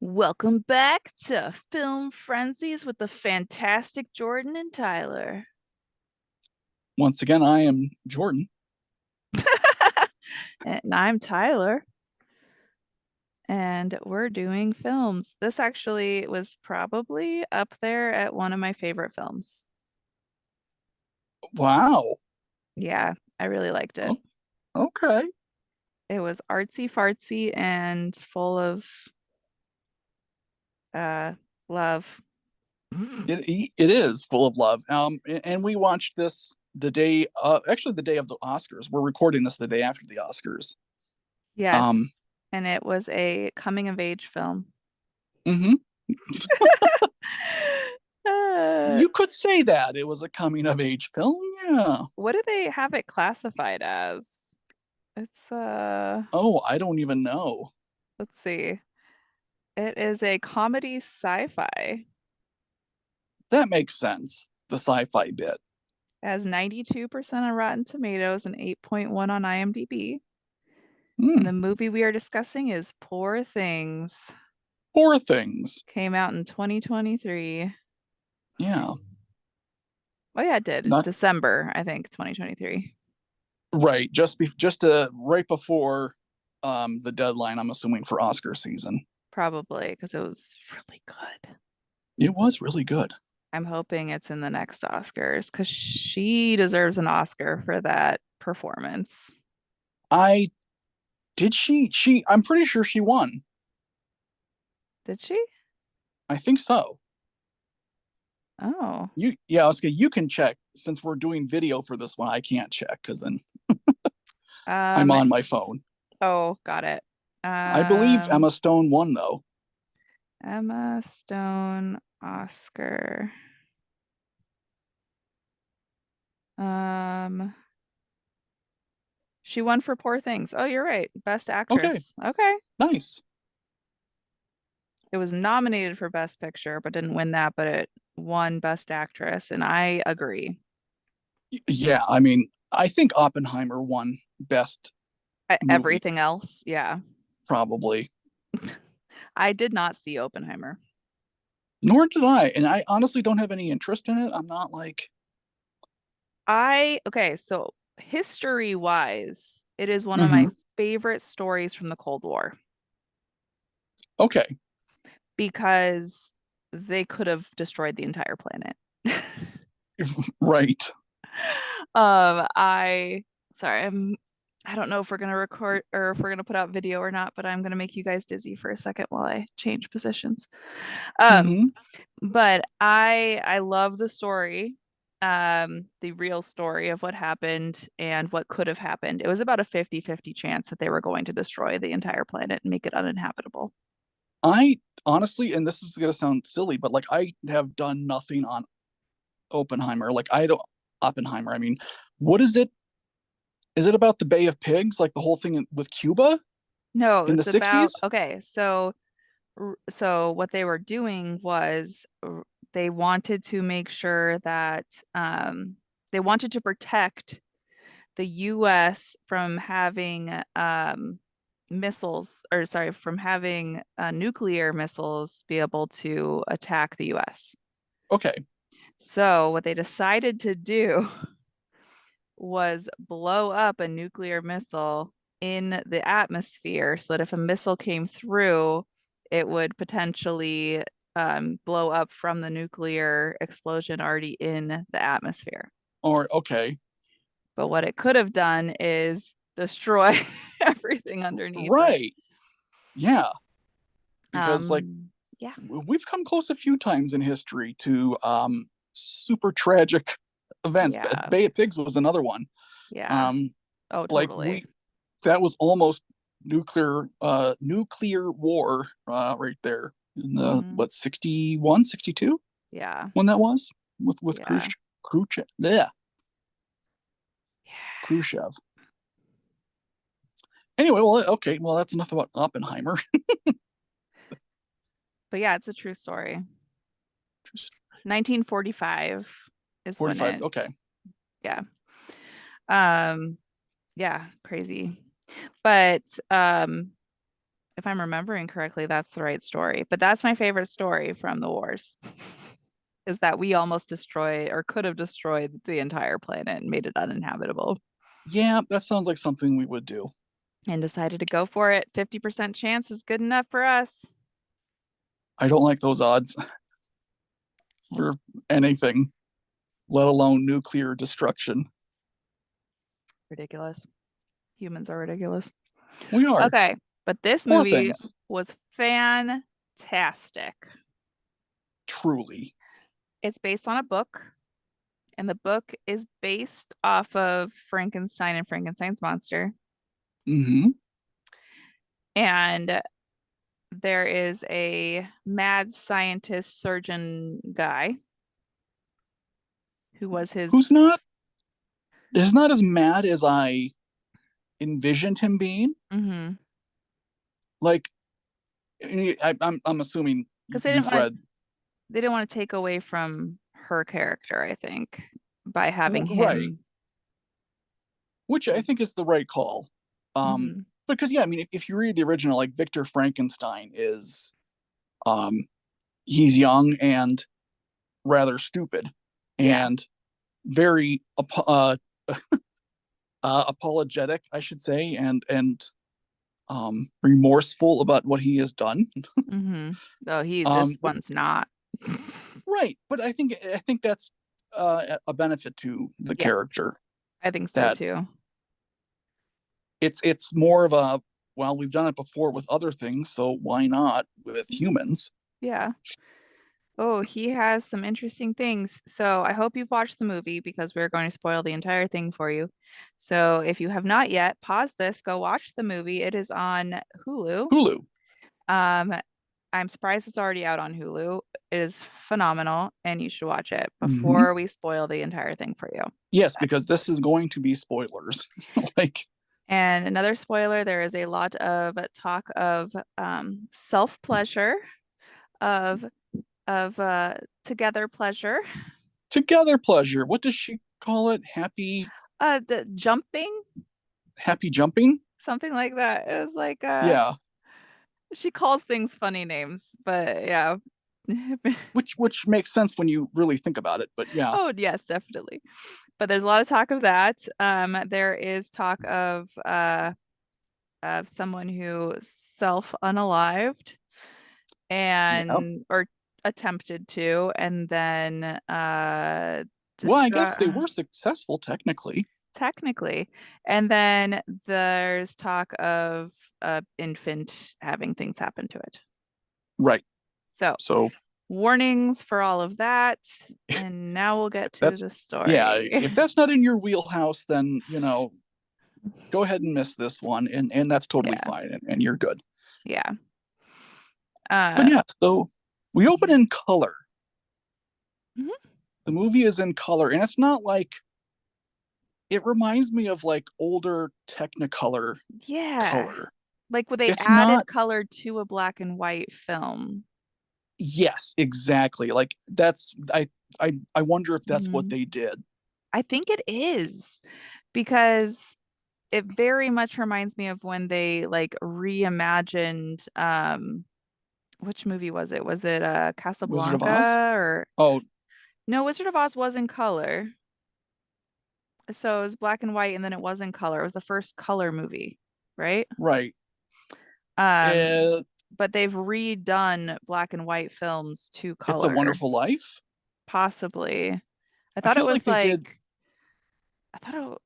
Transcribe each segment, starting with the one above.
Welcome back to Film Frenzies with the fantastic Jordan and Tyler. Once again, I am Jordan. And I'm Tyler, and we're doing films. This actually was probably up there at one of my favorite films. Wow. Yeah, I really liked it. Oh, okay. It was artsy fartsy and full of uh love. It is full of love. And we watched this the day, actually the day of the Oscars. We're recording this the day after the Oscars. Yes, Um, and it was a coming of age film. mhm. Uh, You could say that it was a coming of age film. Yeah. what do they have it classified as? It's Oh, I don't even know. let's see. It is a comedy sci-fi. That makes sense. The sci-fi bit. It has 92% on Rotten Tomatoes and 8.1 on IMDb. And the Hmm. movie we are discussing is Poor Things. Poor things. Came out in 2023. Yeah. Oh yeah, it did. Not December, I think, 2023. right. Right before the deadline, I'm assuming, for Oscar season. Probably because it was really good. It was really good. I'm hoping it's in the next Oscars because she deserves an Oscar for that performance. I I'm pretty sure she won. Did she? I think so. Oh. Yeah, Oscar, you can check since we're doing video for this one. I can't check because then I'm Um, on my phone. oh, got it. I believe Um, Emma Stone won though. Emma Stone, Oscar. Um, she won for Poor Things. Oh, you're right. Best Okay, Actress. Okay. nice. It was nominated for Best Picture, but didn't win that, but it won Best Actress, and I agree. Yeah, I mean, I think Oppenheimer won best movie, Everything else, yeah. probably. I did not see Oppenheimer. Nor did I, and I honestly don't have any interest in it. I'm not like, Okay, so history wise, it is one of my hmm, favorite stories from the Cold War okay, because they could have destroyed the entire planet. right. I sorry, I don't know if we're gonna record or if we're gonna put out video or not, but I'm gonna make you guys dizzy for a second while I change positions. Um, Hmm. but I love the story, the real story of what happened and what could have happened. It was about a 50-50 chance that they were going to destroy the entire planet and make it uninhabitable. I honestly, and this is gonna sound silly, but like I have done nothing on Oppenheimer. Like I don't Oppenheimer. I mean, what is it? Is it about the Bay of Pigs, like the whole thing with Cuba No, in the it's about 60s? okay, so what they were doing was they wanted to make sure that they wanted to protect the US from having missiles, or sorry, from having nuclear missiles be able to attack the US. Okay. So what they decided to do was blow up a nuclear missile in the atmosphere so that if a missile came through, it would potentially blow up from the nuclear explosion already in the atmosphere. Or okay. But what it could have done is destroy everything underneath it. Right. Yeah. Because like Yeah, we've come close a few times in history to super tragic events. But yeah, Bay of Pigs was another one. yeah. Um Oh, like totally. we that was almost nuclear war right there in the Hmm. what 61, 62 Yeah, when that was with yeah, Khrushchev. Yeah, yeah. Khrushchev. Anyway, well, okay, well, that's enough about Oppenheimer. But yeah, it's a true story. 1945 is when 45. it, Okay. yeah. Um, yeah, crazy. But if I'm remembering correctly, that's the right story. But that's my favorite story from the wars. Is that we almost destroyed or could have destroyed the entire planet and made it uninhabitable Yeah, that sounds like something we would do. and decided to go for it. 50% chance is good enough for us. I don't like those odds for anything, let alone nuclear destruction. Ridiculous. Humans are ridiculous. We are. Okay, but this Poor movie things, was fantastic. truly. It's based on a book, and the book is based off of Frankenstein and Frankenstein's monster. Hmm. And there is a mad scientist surgeon guy who was his. Who's not is not as mad as I envisioned him being. Mhm. Like I'm assuming Because you've read. they didn't want to take away from her character, I think, by having Right, him. which I think is the right call. Mhm. Because yeah, I mean, if you read the original, like Victor Frankenstein is, um, he's young and rather stupid, Yeah. and very apologetic, I should say, and remorseful about what he has done. Mhm. Oh, this But one's not. right, but I think that's a benefit to the Yeah, character, I think so that too. it's more of a, well, we've done it before with other things, so why not with Mhm. humans? Yeah. Oh, he has some interesting things. So I hope you've watched the movie because we're going to spoil the entire thing for you. So if you have not yet, pause this, go watch the movie. It is on Hulu. Hulu. Um, I'm surprised it's already out on Hulu. It is phenomenal and you should watch it Hmm. before we spoil the entire thing for you. Yes, because this is going to be spoilers. Like, And another spoiler, there is a lot of talk of self-pleasure, of of together pleasure, together pleasure. What does she call it? the jumping, Happy jumping? something like that. It was like Yeah. she calls things funny names, but yeah. Which makes sense when you really think about it, but yeah. Oh, yes, definitely. But there's a lot of talk of that. There is talk of someone who self unalived Yeah. and or attempted to, and then Well, I guess they destroy were successful technically. technically, and then there's talk of a infant having things happen to it. Right. So So warnings for all of that, and now we'll get to that's, the yeah, story. if that's not in your wheelhouse, then go ahead and miss this one, and that's totally Yeah, fine, and you're good. yeah. But Uh, yeah, so we open in color. mhm. The movie is in color, and it's not like, it reminds me of like older Technicolor Yeah, color. like when they It's added not, color to a black and white film. yes, exactly. Like that's, I wonder if that's what Mhm. they did. I think it is because it very much reminds me of when they like reimagined which movie was it? Was it Wizard of Oz? Casablanca or Oh, no, Wizard of Oz was in color. So it was black and white and then it was in color. It was the first color movie, right? right. Um, Uh, but they've redone black and white films to it's a color, Wonderful Life. possibly. I I thought it feel like was they did. like I thought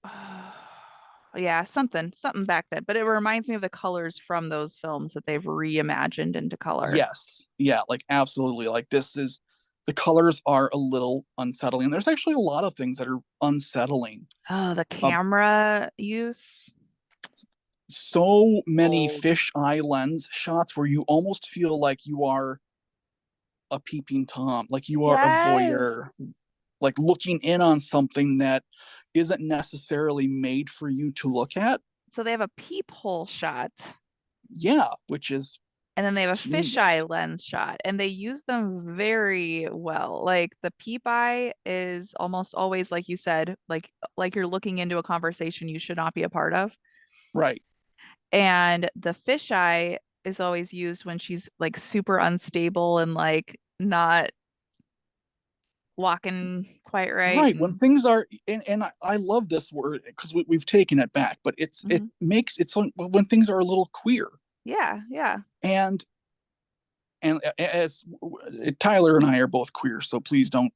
yeah, something back then, but it reminds me of the colors from those films that they've reimagined into color. Yes, yeah, like absolutely. Like this is, the colors are a little unsettling. There's actually a lot of things that are unsettling. Oh, the Um, camera use. so many Old. fisheye lens shots where you almost feel like you are a peeping tom, like you are a Yes. voyeur, like looking in on something that isn't necessarily made for you to look at. So they have a peephole shot Yeah, which is and then they have a genius. fisheye lens shot and they use them very well. Like the peep eye is almost always like you said, like you're looking into a conversation you should not be a part of. Right. And the fisheye is always used when she's like super unstable and like not walking quite right. Right. When And things are, and I love this word because we've taken it back, but it mhm. makes it's when things are a little queer. Yeah, yeah. And as Tyler and I are both queer, so please don't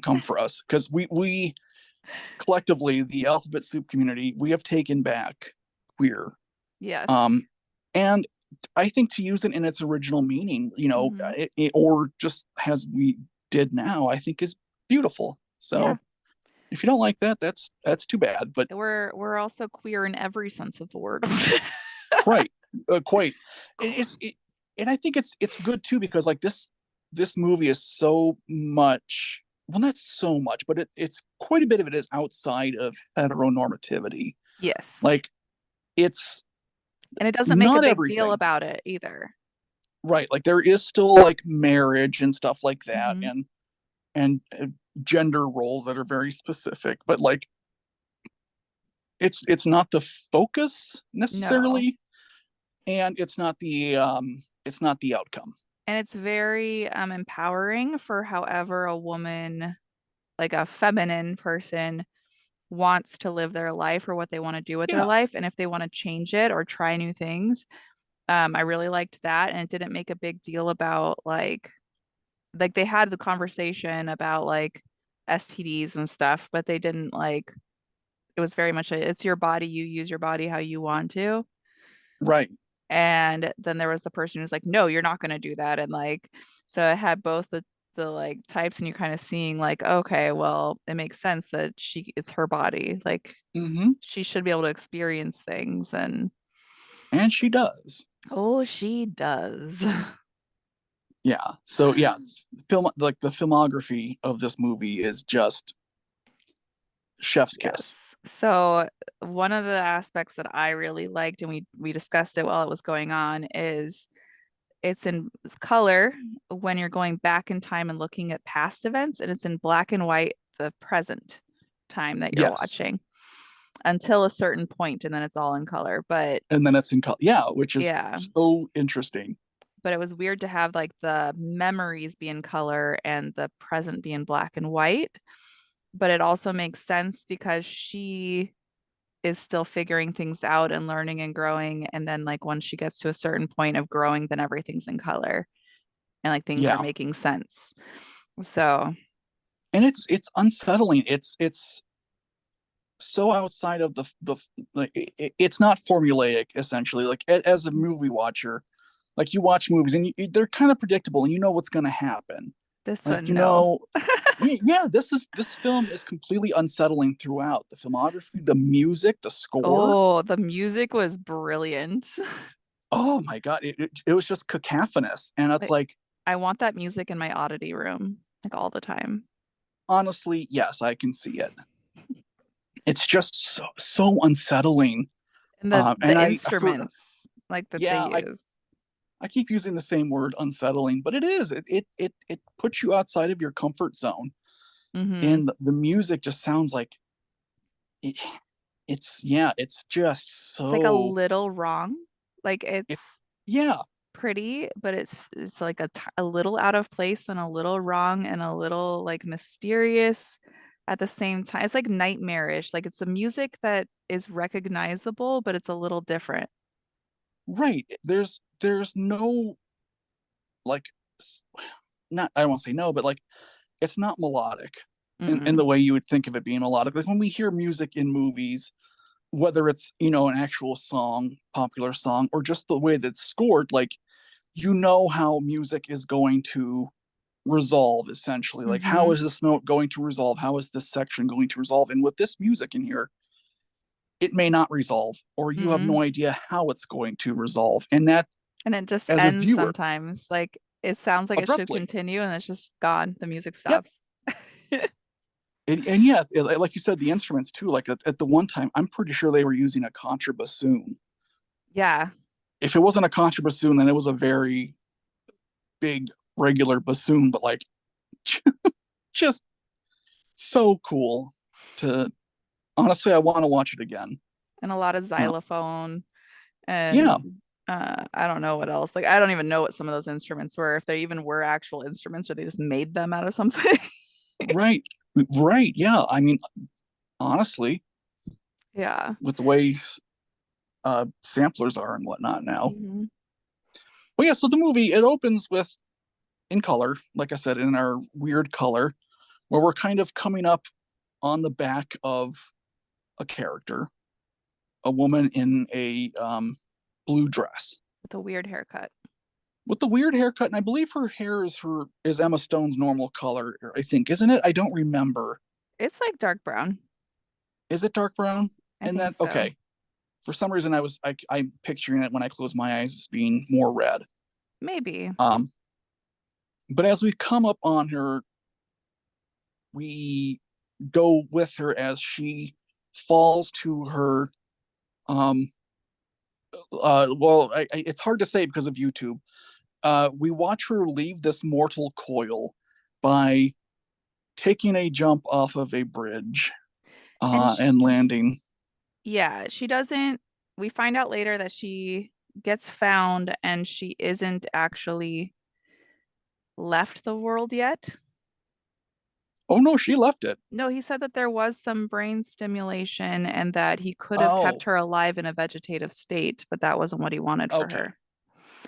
come for us because we collectively, the alphabet soup community, we have taken back queer. Yes. And I think to use it in its original meaning, Hmm. or just as we did now, I think is beautiful. Yeah. So if you don't like that, that's too bad. But We're also queer in every sense of the word. quite, quite, and I think it's good too because like this movie is so much. Well, not so much, but it's quite a bit of it is outside of heteronormativity. Yes. Like it's And it doesn't make a not big deal everything, about it either. right? Like there is still like marriage and stuff like that, Hmm. and gender roles that are very specific, but like it's not the focus No. necessarily, and it's not the outcome. And it's very empowering for however a woman, like a feminine person, wants to live their life or what they want to do with their Yeah, life. And if they want to change it or try new things, I really liked that. And it didn't make a big deal about like they had the conversation about like STDs and stuff, but they didn't like it was very much it's your body, you use your body how you want to. right. And then there was the person who's like, no, you're not going to do that. And like, so it had both the like types, and you're kind of seeing like, okay, well, it makes sense that it's her body. Like Hmm. she should be able to experience things. And And she does. oh, she does. Yeah. So yeah, film like the filmography of this movie is just chef's kiss. Yes. So one of the aspects that I really liked, and we discussed it while it was going on, is it's in color when you're going back in time and looking at past events, and it's in black and white the present time that you're Yes. watching until a certain point, and then it's all in color. But And then it's in color. Yeah, which is yeah, so interesting. but it was weird to have like the memories be in color and the present be in black and white. But it also makes sense because she is still figuring things out and learning and growing. And then, like, once she gets to a certain point of growing, then everything's in color and like things are Yeah. making sense. So, And it's unsettling. It's so outside of the like it's not formulaic essentially. Like as a movie watcher, like you watch movies and they're kind of predictable and you know what's going to happen. this Like one, no. yeah, this film is completely unsettling throughout. The filmography, the music, the score. Oh, the music was brilliant. Oh my god, it was just cacophonous, and it's Like, like I want that music in my oddity room, like all the time. honestly, yes, I can see it. It's just so unsettling. And the And instruments like that they yeah, use. I keep using the same word unsettling, but it is it puts you outside of your comfort zone, Hmm. and the music just sounds like it, it's yeah, it's just It's like a so little wrong. Like it it's yeah, pretty, but it's like a little out of place and a little wrong and a little like mysterious at the same time. It's like nightmarish. Like it's a music that is recognizable, but it's a little different. right. There's no like not I don't want to say no, but like it's not melodic in Mm-mm. the way you would think of it being melodic. Like when we hear music in movies, whether it's an actual song, popular song, or just the way that's scored, like you know how music is going to resolve essentially. Like how Mm-hmm. is this note going to resolve? How is this section going to resolve? And with this music in here, it may not resolve, or you have Mm-hmm. no idea how it's going to resolve. And that And it just as a ends viewer, sometimes. Like it sounds like it should abruptly. continue and it's just gone. The music Yep. stops. And yeah, like you said, the instruments too. Like at the one time, I'm pretty sure they were using a contrabassoon. Yeah. If it wasn't a contrabassoon, then it was a very big regular bassoon, but like just so cool to honestly, I want to watch it again. And a lot of Uh, xylophone and yeah, I don't know what else. Like I don't even know what some of those instruments were, if they even were actual instruments or they just made them out of something. Right. Right. Yeah. I mean, honestly, Yeah. with the way samplers are and whatnot now. Mhm. Well, yeah, so the movie it opens with in color, like I said, in our weird color, where we're kind of coming up on the back of a character, a woman in a blue dress With a weird haircut. with the weird haircut, and I believe her is Emma Stone's normal color. I think, isn't it? I don't remember. It's like dark brown. Is it dark brown? I And think then so. okay, for some reason I'm picturing it when I close my eyes as being more red. Maybe. Um, but as we come up on her, we go with her as she falls to her um it's hard to say because of YouTube. We watch her leave this mortal coil by taking a jump off of a bridge And and landing. yeah, she doesn't. We find out later that she gets found and she isn't actually left the world yet. Oh no, she left it. No, he said that there was some brain stimulation and that he could have kept Oh, her alive in a vegetative state, but that wasn't what he wanted for okay. her.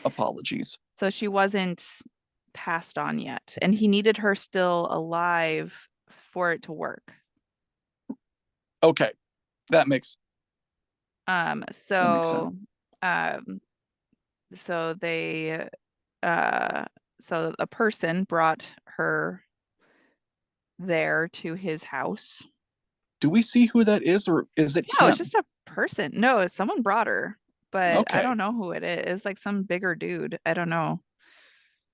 Apologies. So she wasn't passed on yet, and he needed her still alive for it to work. Okay, that makes Um, that makes sense. so um, so they uh so a person brought her there to his house. Do we see who that is, or is it No, it's him? just a person. No, someone brought her, but I Okay. don't know who it is. Like some bigger dude. I don't know.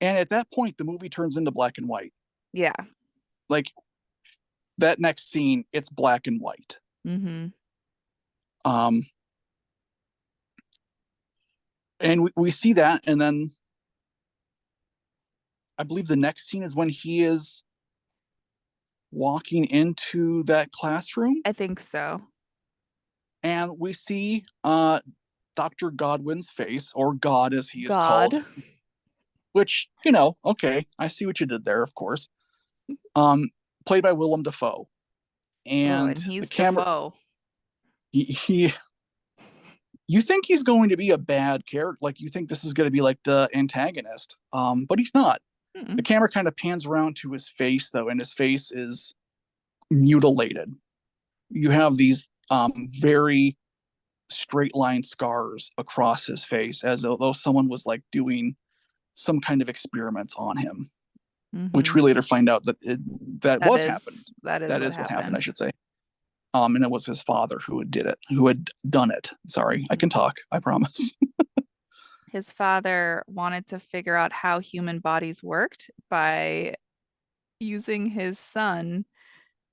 And at that point, the movie turns into black and white. Yeah. Like that next scene, it's black and white. Mm-hmm. Um, and we see that, and then I believe the next scene is when he is walking into that classroom, I think so. and we see Dr. Godwin's face, or God as he is called, God. which, okay, I see what you did there, of course. Played by Willem Dafoe. Oh, And and the he's camera, Defoe. he you think he's going to be a bad character, like you think this is going to be like the antagonist, but he's not. The Mm-mm. camera kind of pans around to his face though, and his face is mutilated. You have these very straight line scars across his face, as though someone was like doing some kind of experiments on him, which Mm-hmm. we later find out that that That was happened. is that is That what is what happened, I happened. should say. And it was his father who had done it. Sorry, I Mhm. can talk, I promise. His father wanted to figure out how human bodies worked by using his son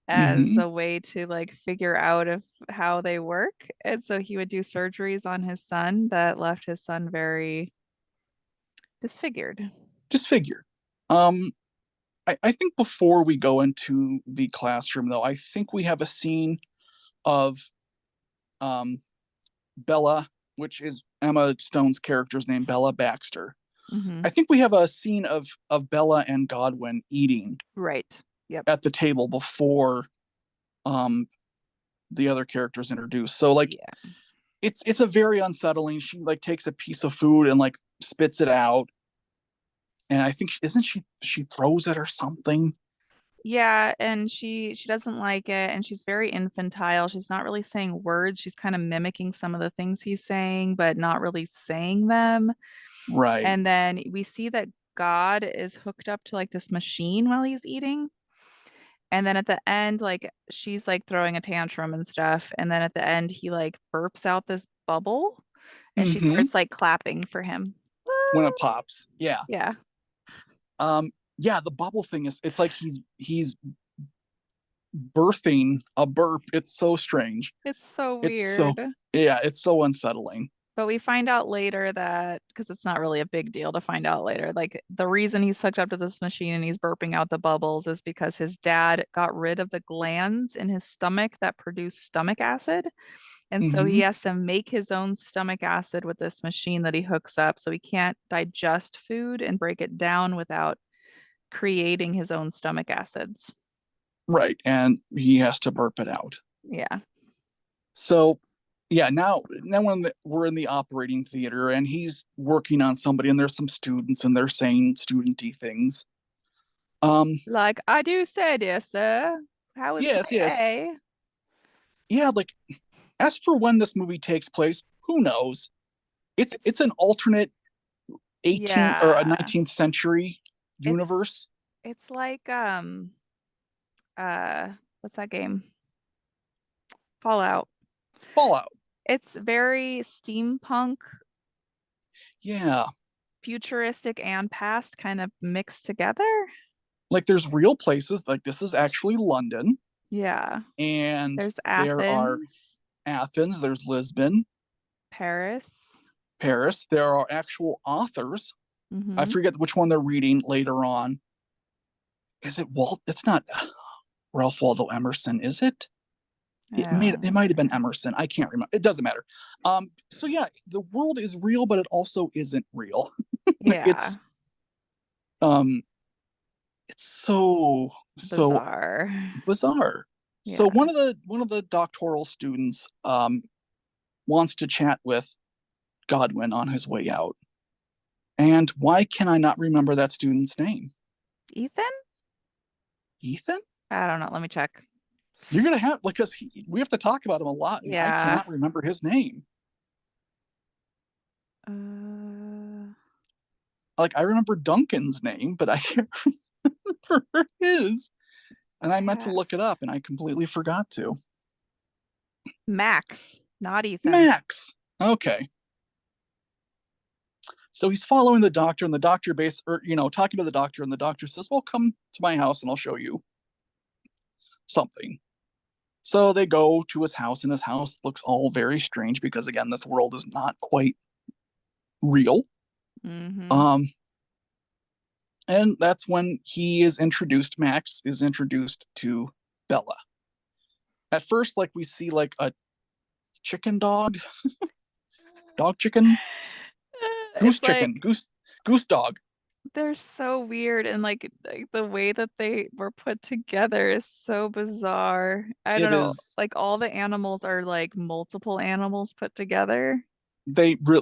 as Hmm. a way to like figure out if how they work. And so he would do surgeries on his son that left his son very disfigured. Disfigured. Um, I think before we go into the classroom, though, I think we have a scene of um, Bella, which is Emma Stone's character's name, Bella Baxter. Hmm. I think we have a scene of Bella and Godwin eating Right. Yep. at the table before um, the other characters introduced. So like Yeah. it's a very unsettling. She like takes a piece of food and like spits it out, and I think isn't she throws it or something. Yeah, and she doesn't like it and she's very infantile. She's not really saying words. She's kind of mimicking some of the things he's saying, but not really saying them. Right. And then we see that God is hooked up to like this machine while he's eating. And then at the end, like she's like throwing a tantrum and stuff. And then at the end, he like burps out this bubble and she Mm-hmm. starts like clapping for him. When it Woo! pops. Yeah. Yeah, Yeah, the bubble thing is it's like he's birthing a burp. It's so strange. it's so It's so weird. yeah, it's so unsettling. But we find out later that because it's not really a big deal to find out later, like the reason he's hooked up to this machine and he's burping out the bubbles is because his dad got rid of the glands in his stomach that produce stomach acid. And so he Hmm. has to make his own stomach acid with this machine that he hooks up. So he can't digest food and break it down without creating his own stomach acids. Right. And he has to burp it out. Yeah. So yeah, now we're in the operating theater and he's working on somebody and there's some students and they're saying studenty things. Um, Like, I do say, dear sir, how is yes, my yes. A? Yeah, like as for when this movie takes place, who knows? It's, It's an alternate 18th or a yeah, 19th century it's, universe. it's like, uh, what's that game? Fallout. Fallout. It's very steampunk, Yeah. futuristic, and past kind of mixed together. Like there's real places, like this is actually London, Yeah. and There's there are Athens, Athens, there's Lisbon, Paris. Paris. There are actual authors. I Hmm. forget which one they're reading later on. Is it Walt? It's not Ralph Waldo Emerson, is it? It might have been Emerson. I can't remember. It doesn't matter. So yeah, the world is real, but it also isn't real. Yeah. It's um it's so Bizarre. bizarre. So Yeah. one of the doctoral students wants to chat with Godwin on his way out. And why can I not remember that student's name? Ethan? Ethan? I don't know. Let me check. You're gonna have because we have to talk about him a lot, and I Yeah. cannot remember his name. Uh, Like I remember Duncan's name, but I can't remember his. And I meant to look it cast. up, and I completely forgot to. Max, not Ethan. Max. Okay. So he's following the doctor, and the doctor or talking to the doctor, and the doctor says, "Well, come to my house, and I'll show you something." So they go to his house, and his house looks all very strange because again, this world is not quite real. Hmm. Um, and that's when Max is introduced to Bella. At first, like we see like a chicken dog chicken, goose It's chicken, like goose dog. they're so weird and like the way that they were put together is so bizarre. I don't It know, is like all the animals are like multiple animals put together.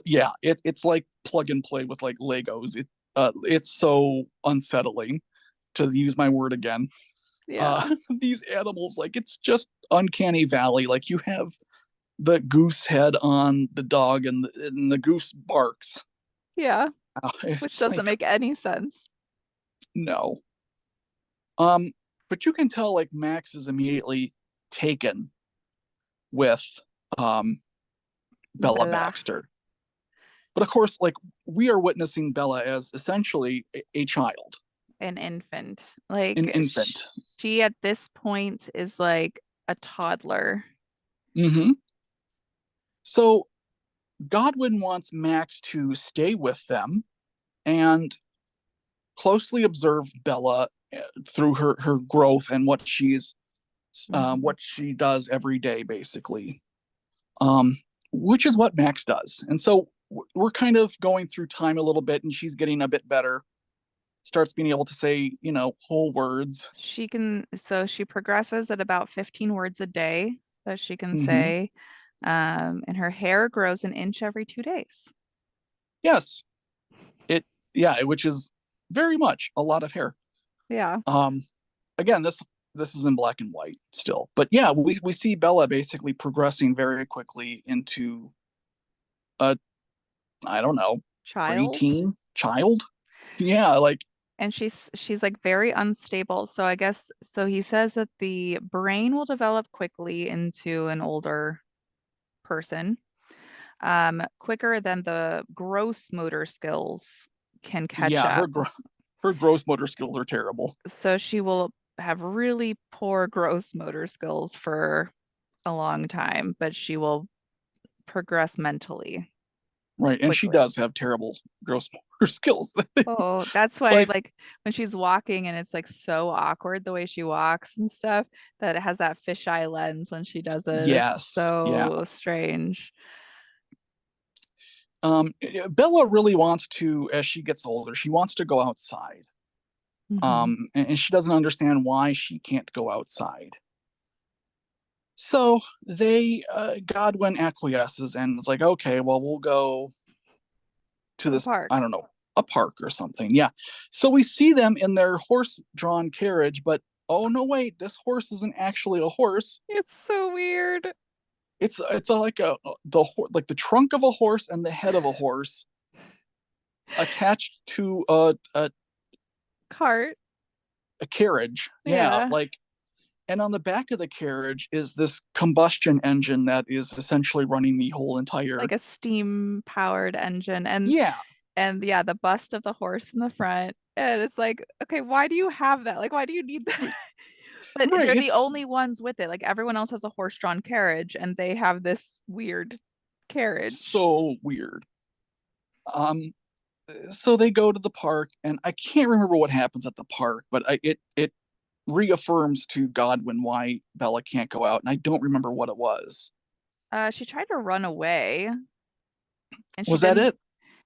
yeah, it's like plug and play with like Legos. It's so unsettling to use my word again. Yeah. These animals, like it's just uncanny valley. Like you have the goose head on the dog and the goose barks. Yeah, which It's doesn't like make any sense. no. Um, but you can tell like Max is immediately taken with um Bella Blah. Baxter. But of course, like we are witnessing Bella as essentially a child, An infant. an Like infant. she at this point is like a toddler. Mm-hmm. So Godwin wants Max to stay with them and closely observe Bella through her growth and Mhm. what she does every day, basically. Um, which is what Max does. And so we're kind of going through time a little bit, and she's getting a bit better. Starts being able to say, whole words. So she progresses at about 15 words a day that she can Hmm. say. And her hair grows an inch every 2 days. Yes, it yeah, which is very much a lot of hair. Yeah. Um, again, this is in black and white still, but yeah, we see Bella basically progressing very quickly into a I don't know Child. preteen child. Yeah, like And she's like very unstable. So I guess so he says that the brain will develop quickly into an older person, quicker than the gross motor skills can catch yeah, up. her gross motor skills are terrible. So she will have really poor gross motor skills for a long time, but she will progress mentally. Right. And she quickly. does have terrible gross motor skills. Oh, that's why Like, like when she's walking and it's like so awkward the way she walks and stuff, that it has that fisheye lens when she does it. It's yes. Yeah. so strange. Bella really wants to, as she gets older, she wants to go outside. Hmm. And she doesn't understand why she can't go outside. So Godwin acquiesces and it's like, okay, well, we'll go to To the this, I park. don't know, a park or something. Yeah. So we see them in their horse-drawn carriage, but oh no, wait, this horse isn't actually a horse. It's so weird. It's like like the trunk of a horse and the head of a horse attached to Cart. a carriage. Yeah, Yeah. like, and on the back of the carriage is this combustion engine that is essentially running the whole Like entire. a steam powered engine. Yeah, And yeah, the bust of the horse in the front. And it's like, okay, why do you have that? Like, why do you need that? But right. they're the It's only ones with it. Like everyone else has a horse-drawn carriage and they have this weird carriage. so weird. Um, so they go to the park, and I can't remember what happens at the park, but it reaffirms to Godwin why Bella can't go out, and I don't remember what it was. She tried to run away and Was that it?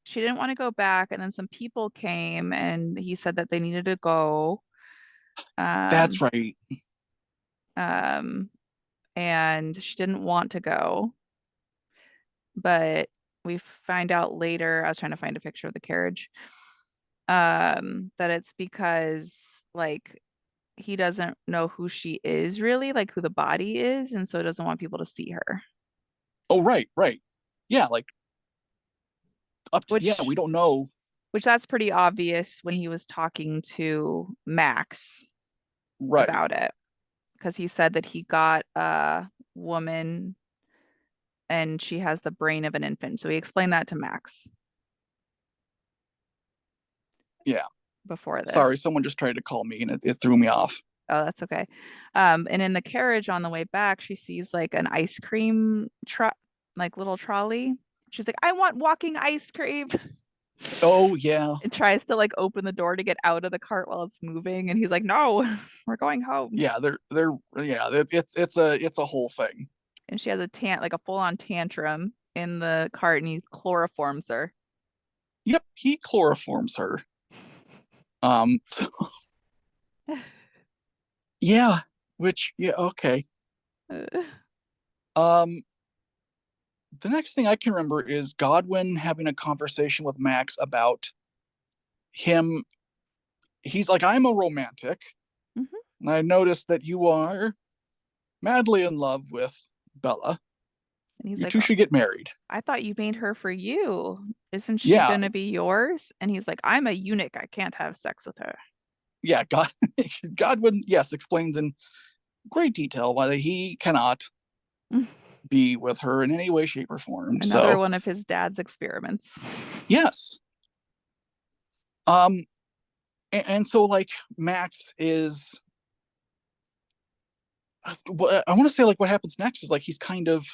she didn't want to go back. And then some people came and he said that they needed to go. That's Um, right. um, and she didn't want to go. But we find out later, I was trying to find a picture of the carriage, that it's because like he doesn't know who she is really, like who the body is, and so doesn't want people to see her. Oh, right, right. Yeah, like up to, yeah, we Which don't know. that's pretty obvious when he was talking to Max Right. about it, because he said that he got a woman and she has the brain of an infant. So he explained that to Max Yeah. before Sorry, this. someone just tried to call me and it threw me off. Oh, that's okay. And in the carriage on the way back, she sees like an ice cream truck, like little trolley. She's like, I want walking ice cream. Oh, yeah. And tries to like open the door to get out of the cart while it's moving. And he's like, no, we're going home. Yeah, yeah, it's a whole thing. And she has a like a full-on tantrum in the cart and he chloroforms her. Yep, he chloroforms her. So, yeah, which yeah, okay. Um, the next thing I can remember is Godwin having a conversation with Max about him. He's like, I'm a romantic, Mhm. and I noticed that you are madly in love with Bella. And he's You like, two should get married. I thought you made her for you. Isn't she Yeah, going to be yours? And he's like, I'm a eunuch. I can't have sex with her. yeah. Godwin, yes, explains in great detail why he cannot be with her in any way, shape, or form. Another So one of his dad's experiments. yes. Um, and so like Max is I want to say like what happens next is like he's kind of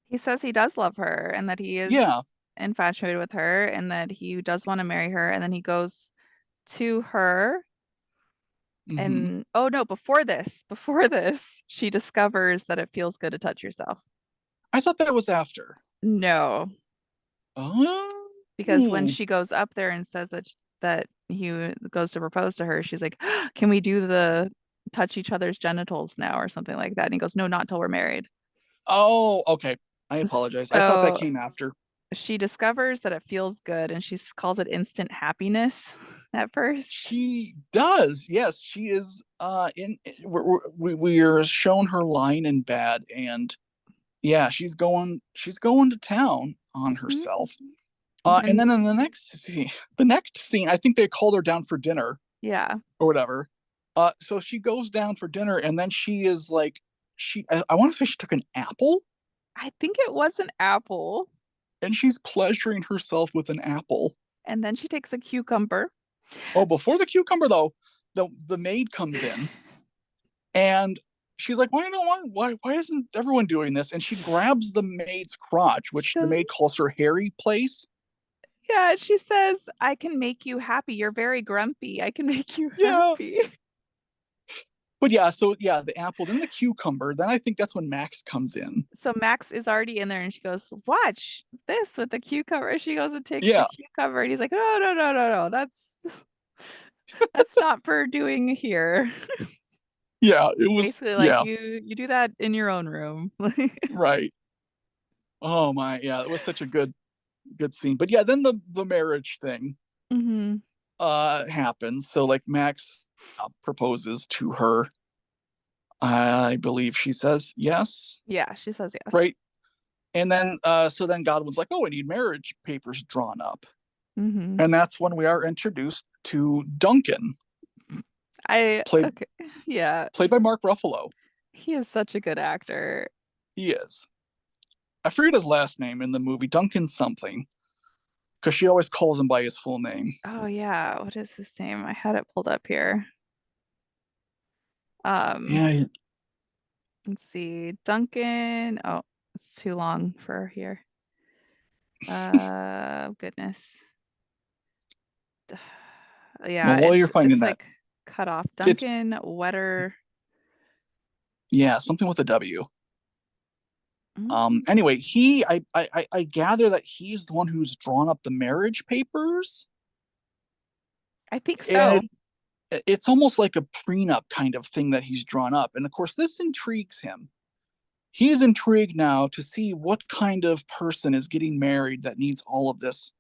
He says he does love her and that he yeah. is infatuated with her and that he does want to marry her. And then he goes to her. Hmm. And oh no, before this, she discovers that it feels good to touch yourself. I thought that was after. No, Oh, because when she goes up there and says that he goes to propose to her, she's like, "Can we do the touch each other's genitals now or something like that?" And he goes, "No, not until we're married." oh, okay. I apologize. I thought that So came after. she discovers that it feels good and she calls it instant happiness at first. She does. Yes, she is. We are shown her lying in bed, and yeah, She's going to town on Mhm. herself. And And then in the next scene, I think they called her down for dinner yeah, or whatever. So she goes down for dinner, and then she is like, I want to say she took an apple, I think it was an apple. and she's pleasuring herself with an apple. And then she takes a cucumber. Oh, before the cucumber though, the maid comes in, and she's like, why isn't everyone doing this? And she grabs the maid's crotch, She which the goes, maid calls her hairy place. Yeah, she says, I can make you happy. You're very grumpy. I can make you Yeah. happy. But yeah, so yeah, the apple, then the cucumber, then I think that's when Max comes in. So Max is already in there and she goes, watch this with the cucumber. She goes and takes the Yeah, cucumber and he's like, no, no, no, no, no. That's not for doing here. yeah, it was, Basically like yeah, you do that in your own room. right. Oh my, yeah, it was such a good scene. But yeah, then the marriage thing Hmm. happens. So like Max proposes to her. I believe she says yes, Yeah, she says yes. right? And then so then Godwin's like, "Oh, I need marriage papers drawn up." Hmm. And that's when we are introduced to Duncan, played Okay. Yeah, played by Mark Ruffalo. he is such a good actor. He is. I forget his last name in the movie, Duncan something, because she always calls him by his full name. Oh yeah, what is his name? I had it pulled up here. Um, Yeah, let's see. Duncan. Oh, it's too long for here. Goodness. Yeah, well, while you're finding it's that, like cut off. it's Duncan Wetter. yeah, something with a W. Mm, Anyway, I gather that he's the one who's drawn up the marriage papers, I think so. and it's almost like a prenup kind of thing that he's drawn up. And of course, this intrigues him. He is intrigued now to see what kind of person is getting married that needs all of this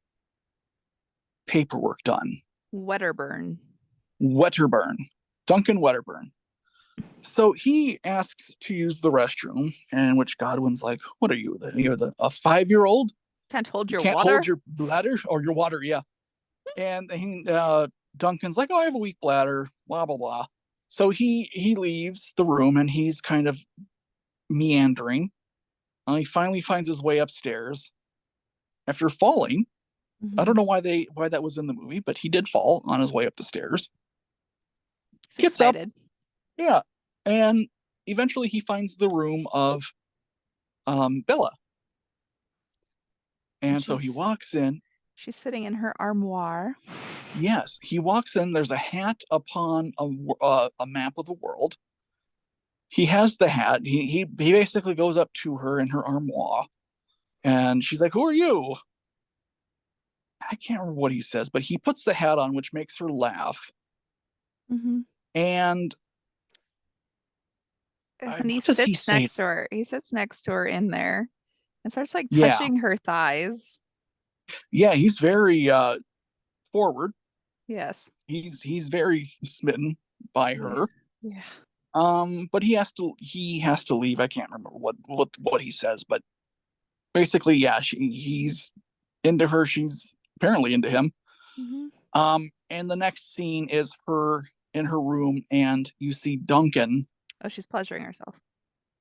paperwork done. Wedderburn. Wetterburn, Duncan Wetterburn. So he asks to use the restroom, and which Godwin's like, "What are you? You're a 5-year-old? Can't hold You your can't hold water. your bladder or your water, yeah." And Duncan's like, "Oh, I have a weak bladder." Blah blah blah. So he leaves the room and he's kind of meandering. He finally finds his way upstairs after falling. I don't Mhm. know why that was in the movie, but he did fall on his way up the stairs. He's Gets up, excited. yeah, and eventually he finds the room of Bella, And and so he walks in. she's sitting in her armoire. Yes, he walks in. There's a hat upon a map of the world. He has the hat. He basically goes up to her in her armoire, and she's like, "Who are you?" I can't remember what he says, but he puts the hat on, which makes her laugh. Hmm. And And he what does he sits say? next to her. He sits next to her in there and starts like Yeah, touching her thighs. yeah, he's very forward. Yes. He's very smitten by Yeah. her. Yeah. But he has to leave. I can't remember what he says, but basically, yeah, he's into her. She's apparently into him. Hmm. And the next scene is her in her room, and you see Duncan. Oh, she's pleasuring herself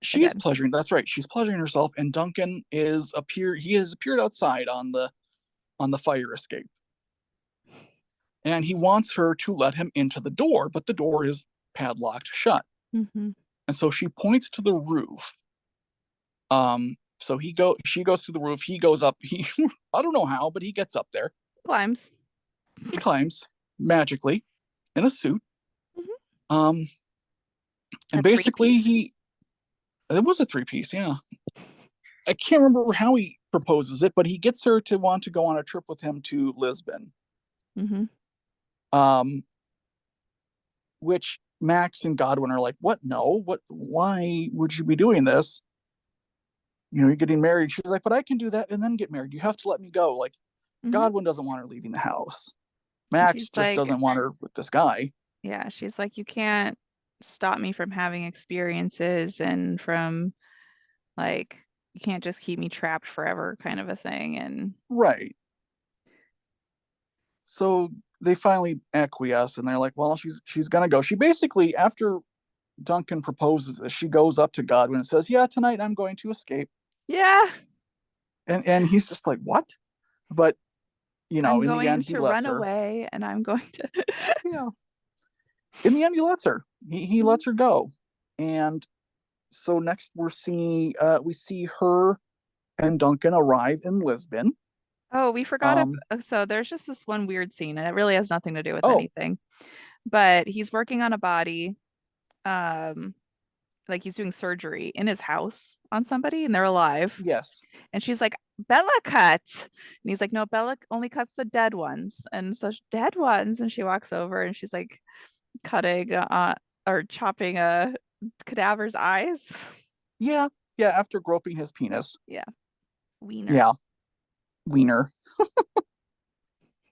She's again. pleasuring. That's right. She's pleasuring herself, and Duncan is appear. He has appeared outside on the fire escape, and he wants her to let him into the door, but the door is padlocked shut. Hmm. And so she points to the roof. So she goes to the roof. He goes up. I don't know how, but he gets up there. Climbs. He climbs magically in a suit. Hmm. Um, A and three basically piece. it was a 3-piece. Yeah, I can't remember how he proposes it, but he gets her to want to go on a trip with him to Lisbon. Hmm. Um, which Max and Godwin are like, "What? No, what? Why would you be doing this? You're getting married." She's like, "But I can do that and then get married. You have to let me go." Like, Hmm. Godwin doesn't want her leaving the house. And Max she's just like, doesn't want her with this guy. yeah, she's like, you can't stop me from having experiences and from like, you can't just keep me trapped forever, kind of a thing. And Right. So they finally acquiesce and they're like, "Well, she's gonna go." She basically, after Duncan proposes this, she goes up to Godwin and says, "Yeah, tonight I'm going to escape." yeah, And he's just like, "What?" But I'm in the going end he to lets run her. away and I'm going to. Yeah. In the end he lets her. He lets her go. And so next we see her and Duncan arrive in Lisbon. Oh, we forgot Um, so there's just this one weird scene and it really has nothing to do with oh, anything. But he's working on a body. Um, like he's doing surgery in his house on somebody and they're alive. yes. And she's like, Bella cuts. And he's like, no, Bella only cuts the dead ones. And so dead ones. And she walks over and she's like cutting or chopping a cadaver's eyes. Yeah, yeah, after groping his penis. Yeah. Wiener. Yeah, wiener.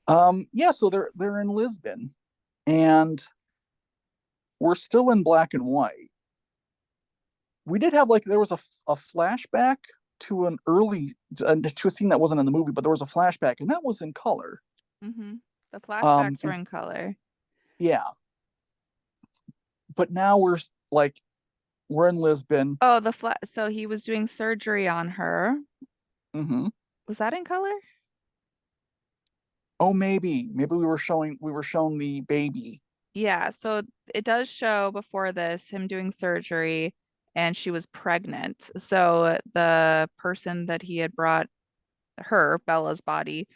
Yeah, so they're in Lisbon and we're still in black and white. We did have like there was a flashback to an early to a scene that wasn't in the movie, but there was a flashback and that was in color. Mm-hmm. The flashbacks were And in color. yeah, but now like we're in Lisbon. Oh, so he was doing surgery on her. Hmm. Was that in color? Oh, maybe we were shown the baby. Yeah, so it does show before this him doing surgery and she was pregnant. So the person that he had brought her, Bella's body,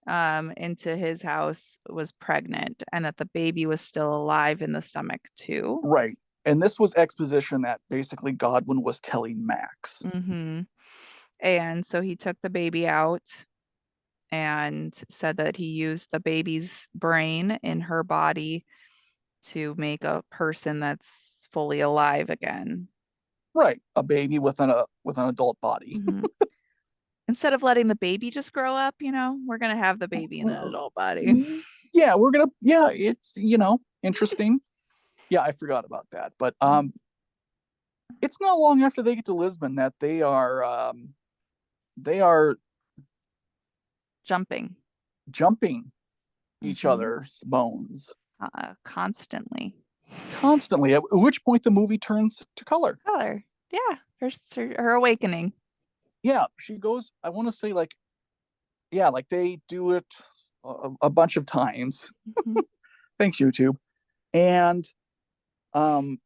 into his house was pregnant and that the baby was still alive in the stomach too. Right. And this was exposition that basically Godwin was telling Max. Hmm. And so he took the baby out and said that he used the baby's brain in her body to make a person that's fully alive again. Right. A baby with an adult body. Mhm. Instead of letting the baby just grow up, we're gonna have the baby in an adult body. Yeah, yeah, it's interesting. Yeah, I forgot about that. But it's not long after they get to Lisbon that they are Jumping. jumping each Hmm. other's bones Constantly. constantly, at which point the movie turns to color. Color. Yeah. Her awakening. Yeah, she goes, I want to say like, yeah, like they do it a bunch of times. Mhm. Thanks, YouTube. And um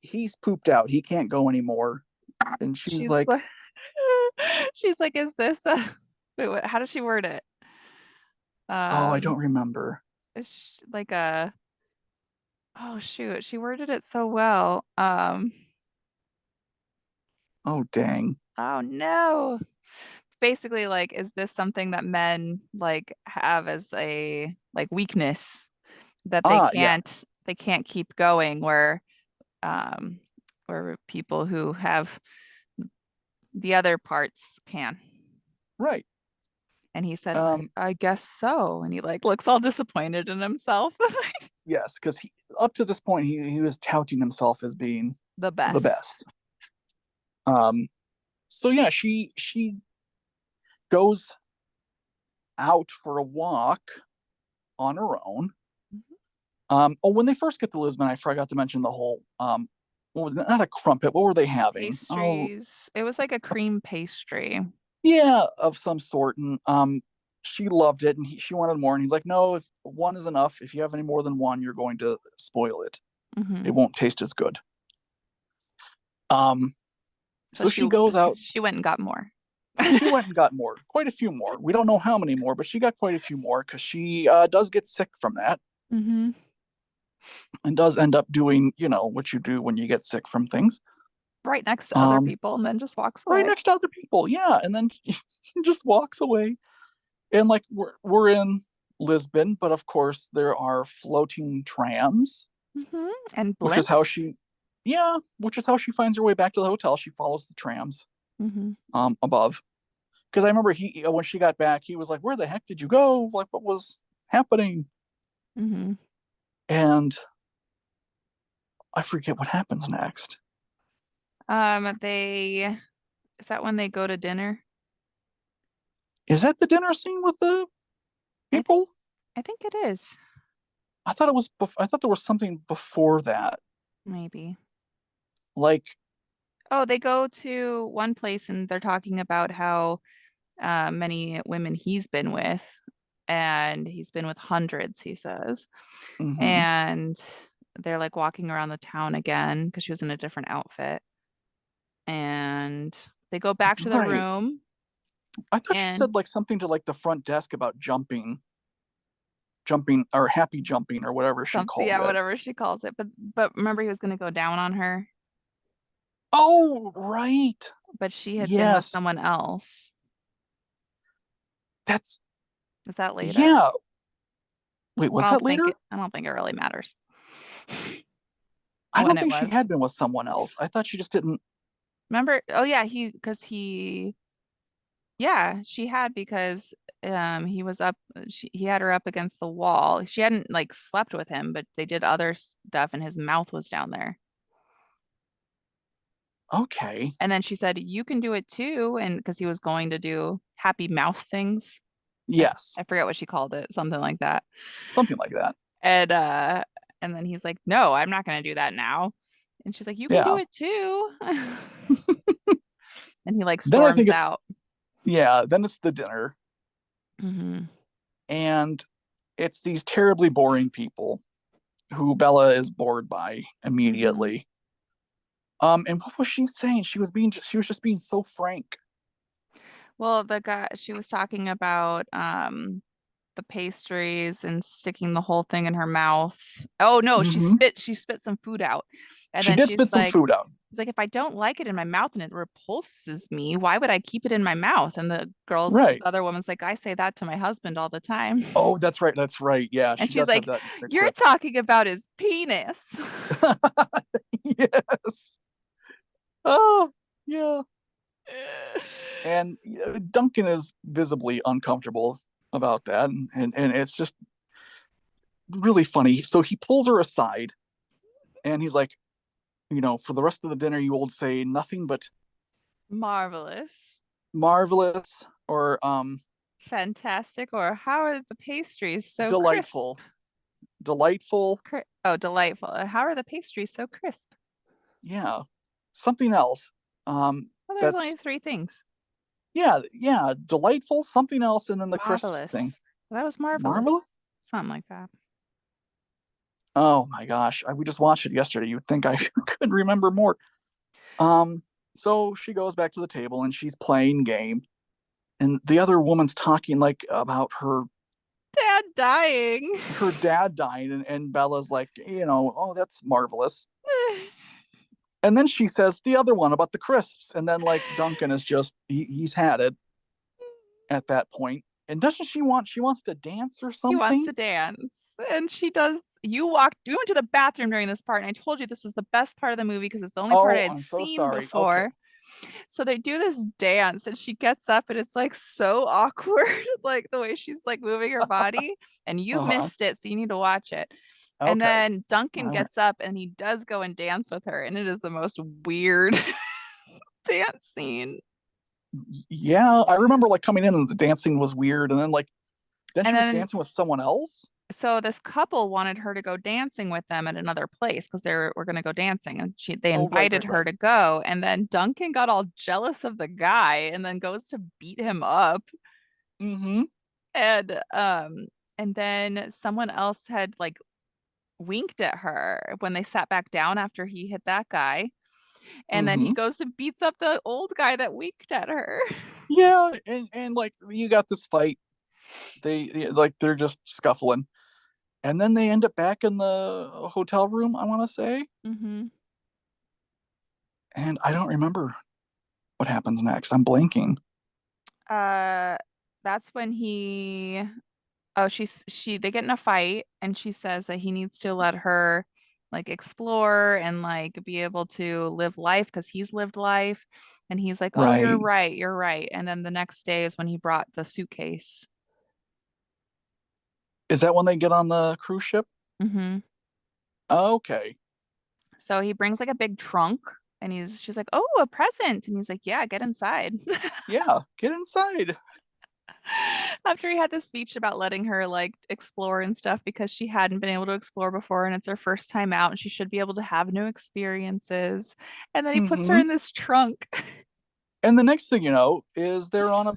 he's pooped out. He can't go anymore. And she's She's like, like, she's like, is this a, wait, how does she word it? oh, I Um, don't remember. like a, oh shoot, she worded it so well. Oh, dang. Oh no. Basically, like, is this something that men like have as a like weakness that they Ah, yeah, can't keep going um where people who have the other parts can. right. And he said, Um, I guess so. And he like looks all disappointed in himself. yes, because he up to this point he was touting himself as being The the best. best. So yeah, she goes out for a walk on her own. Mhm. Oh, when they first get to Lisbon, I forgot to mention the whole what was it? Not a crumpet. What were they having? Oh, Pastries. It was like a cream pastry. yeah, of some sort. And she loved it, and she wanted more. And he's like, "No, if one is enough. If you have any more than one, you're going to spoil it. It Hmm. won't taste as good." Um, So so she goes out. she went and got more. She went and got more, quite a few more. We don't know how many more, but she got quite a few more because she does get sick from that Hmm. and does end up doing, what you do when you get sick from things. Right next to other Um, people and then just walks right away. next to other people, yeah, and then she just walks away. And like we're in Lisbon, but of course there are floating trams, Hmm. And which is how blimps. she, yeah, which is how she finds her way back to the hotel. She follows the trams Hmm. above. Because I remember when she got back, he was like, "Where the heck did you go? Like, what was happening?" Hmm. And I forget what happens next. They is that when they go to dinner? Is that the dinner scene with the I think people? I think it is. I thought it was. I thought there was something before that. Maybe. Like, Oh, they go to one place and they're talking about how many women he's been with, and he's been with hundreds, he says. mhm. And they're like walking around the town again because she was in a different outfit. And they go back to their Right. room I thought she And said like something to like the front desk about jumping or happy jumping or whatever she something, called yeah, it. whatever she calls it. But remember he was gonna go down on her, Oh, right. but she had been with Yes. someone else. That's Is that later? yeah. Wait, Well, was that later? I don't think it really matters I when don't it think she was. had been with someone else. I thought she just didn't. Remember? Oh yeah, yeah, she had because he was up he had her up against the wall. She hadn't like slept with him, but they did other stuff and his mouth was down there. Okay. And then she said, "You can do it too." And because he was going to do happy mouth things. Yes. I forget what she called it, something like that. Something like that. And and then he's like, "No, I'm not going to do that now." And she's like, "You can do Yeah. it too." And he like Then I think storms it's out. yeah, then it's the dinner Hmm. and it's these terribly boring people who Bella is bored by Hmm. immediately. And what was she saying? She was just being so frank. Well, the guy she was talking about the pastries and sticking the whole thing in her mouth. Oh no, Hmm. she spit some food out. And She then did spit some food out. she's like, if I don't like it in my mouth and it repulses me, why would I keep it in my mouth? And the Right. other woman's like, I say that to my husband all the time. Oh, that's right. That's right. Yeah, And she she's does have like, that in the you're clip. talking about his penis. Yes. Oh, yeah. And Duncan is visibly uncomfortable about that, and it's just really funny. So he pulls her aside, and he's like, for the rest of the dinner, you will say nothing but Marvelous. marvelous or Fantastic. Or how are the pastries so crisp? delightful, delightful. Oh, delightful. How are the pastries so crisp? Yeah, something else. Well, there's only That's three things. yeah, yeah, delightful, something else, and then the crisp thing. Marvelous. That was marvelous. Marvelous. Something like that. Oh my gosh, we just watched it yesterday. You'd think I could remember more. Um, so she goes back to the table and she's playing game, and the other woman's talking like about Dad dying. her dad dying, and Bella's like, oh, that's marvelous. And then she says the other one about the crisps, and then like Duncan is just he's had it at that point. And doesn't she wants to dance or He wants something? to dance. And she does. You went to the bathroom during this part, and I told you this was the best part of the movie because it's the only part I Oh, had I'm so seen sorry. Okay. before. So they do this dance, and she gets up, and it's like so awkward, like the way she's like moving her body. And you Uh-huh. missed it, so you need to watch it. And Okay. then Duncan All right. gets up and he does go and dance with her, and it is the most weird dance scene. Yeah, I remember like coming in and the dancing was weird, and then And she was then dancing with someone else. so this couple wanted her to go dancing with them at another place because were going to go dancing, and they Oh, right, invited right, her right. to go. And then Duncan got all jealous of the guy and then goes to beat him up. Mm-hmm. And and then someone else had like winked at her when they sat back down after he hit that guy. And then he Mm-hmm. goes and beats up the old guy that winked at her. Yeah, and like you got this fight. Like they're just scuffling, and then they end up back in the hotel room. I want to say, Hmm. and I don't remember what happens next. I'm blanking. Uh, that's when oh, they get in a fight and she says that he needs to let her like explore and like be able to live life because he's lived life. And he's like, oh, you're Right? right, you're right. And then the next day is when he brought the suitcase. Is that when they get on the cruise ship? Hmm. Okay. So he brings like a big trunk and she's like, oh, a present. And he's like, yeah, get inside. Yeah. Get inside. After he had this speech about letting her like explore and stuff because she hadn't been able to explore before and it's her first time out and she should be able to have new experiences. And then he puts her Mm-hmm. in this trunk. And the next thing you know is they're on a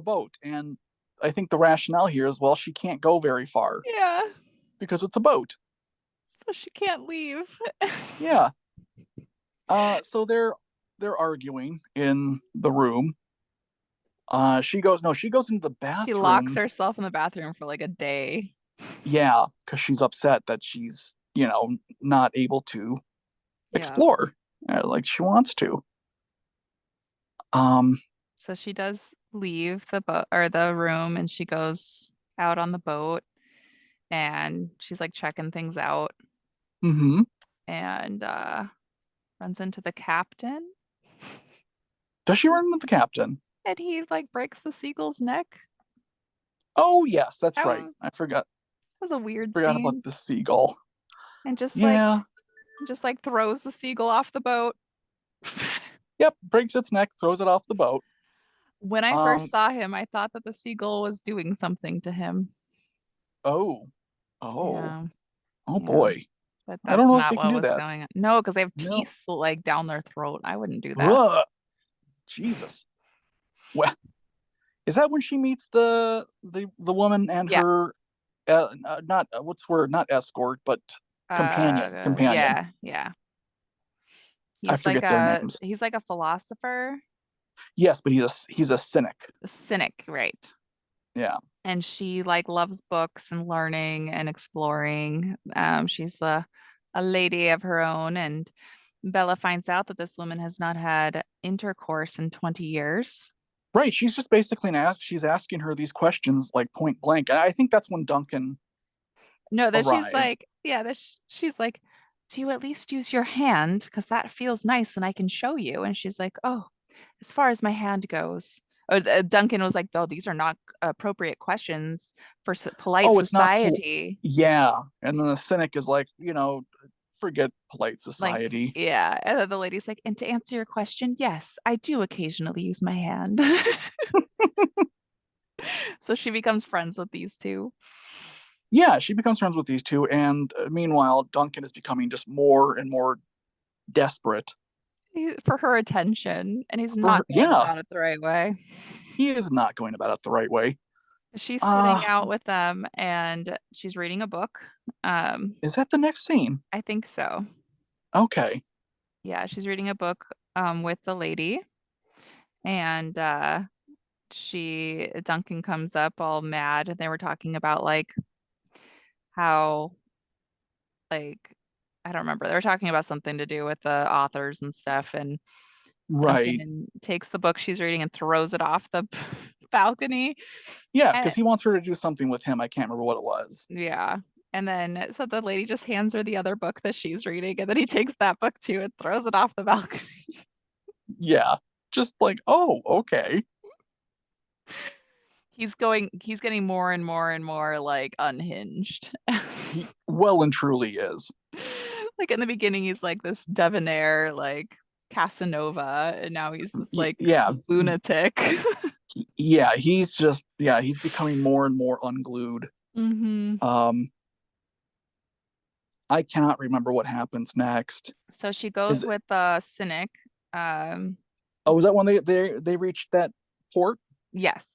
boat, and I think the rationale here is well, she can't go very far Yeah. because it's a boat. So she can't leave. Yeah. So they're arguing in the room, She goes, no, she goes into the She locks bathroom. herself in the bathroom for like a day. Yeah, because she's upset that she's, not able to Yeah. explore like she wants to. Um, So she does leave the boat or the room and she goes out on the boat and she's like checking things out mhm. and runs into the captain Does she run into the captain? and he like breaks the seagull's neck. Oh, yes, that's That right. was, I forgot that was a weird forgot about scene. the seagull. And Yeah. just like throws the seagull off the boat. Yep, breaks its neck, throws it off the boat. When I first Um, saw him, I thought that the seagull was doing something to him. oh, oh, Yeah, oh yeah. boy. But I don't that's know if not they can what do was that. going on. No, because they have No. teeth like down their throat. I wouldn't do that. Ugh, Jesus. Well, is that when she meets the woman and Yeah. her not what's word not escort but companion? Yeah, yeah. I forget their names. He's like a philosopher, Yes, but he's a cynic. a cynic, right? Yeah. And she like loves books and learning and exploring. She's a lady of her own, and Bella finds out that this woman has not had intercourse in 20 years. Right. She's just basically she's asking her these questions like point blank. And I think that's when Duncan No, that she's arrives. like, yeah, she's like, do you at least use your hand? Because that feels nice and I can show you. And she's like, oh, as far as my hand goes. Duncan was like, oh, these are not appropriate questions for polite Oh, it's not society. yeah. And then the cynic is like, forget polite Like, society. yeah. And then the lady's like, and to answer your question, yes, I do occasionally use my hand. So she becomes friends with these two. Yeah, she becomes friends with these two, and meanwhile, Duncan is becoming just more and more desperate For her attention, and he's for not her. going Yeah, about it the right way. he is not going about it the right way. She's sitting Uh, out with them and she's reading a book. is that the next scene? I think so. Okay. Yeah, she's reading a book with the lady and Duncan comes up all mad and they were talking about like how like I don't remember. They were talking about something to do with the authors and stuff and Right. Duncan takes the book she's reading and throws it off the balcony. Yeah, because And he wants her to do something with him. I can't remember what it was. yeah. And then so the lady just hands her the other book that she's reading, and then he takes that book too and throws it off the balcony. Yeah, just like, oh, okay. He's getting more and more and more like unhinged. He well and truly is. Like in the beginning, he's like this debonair, like Casanova, and now he's this like Yeah, lunatic. yeah, he's becoming more and more unglued. Hmm. Um, I cannot remember what happens next. So she goes Is with the cynic. Um, Oh, is that when they reached that port? yes.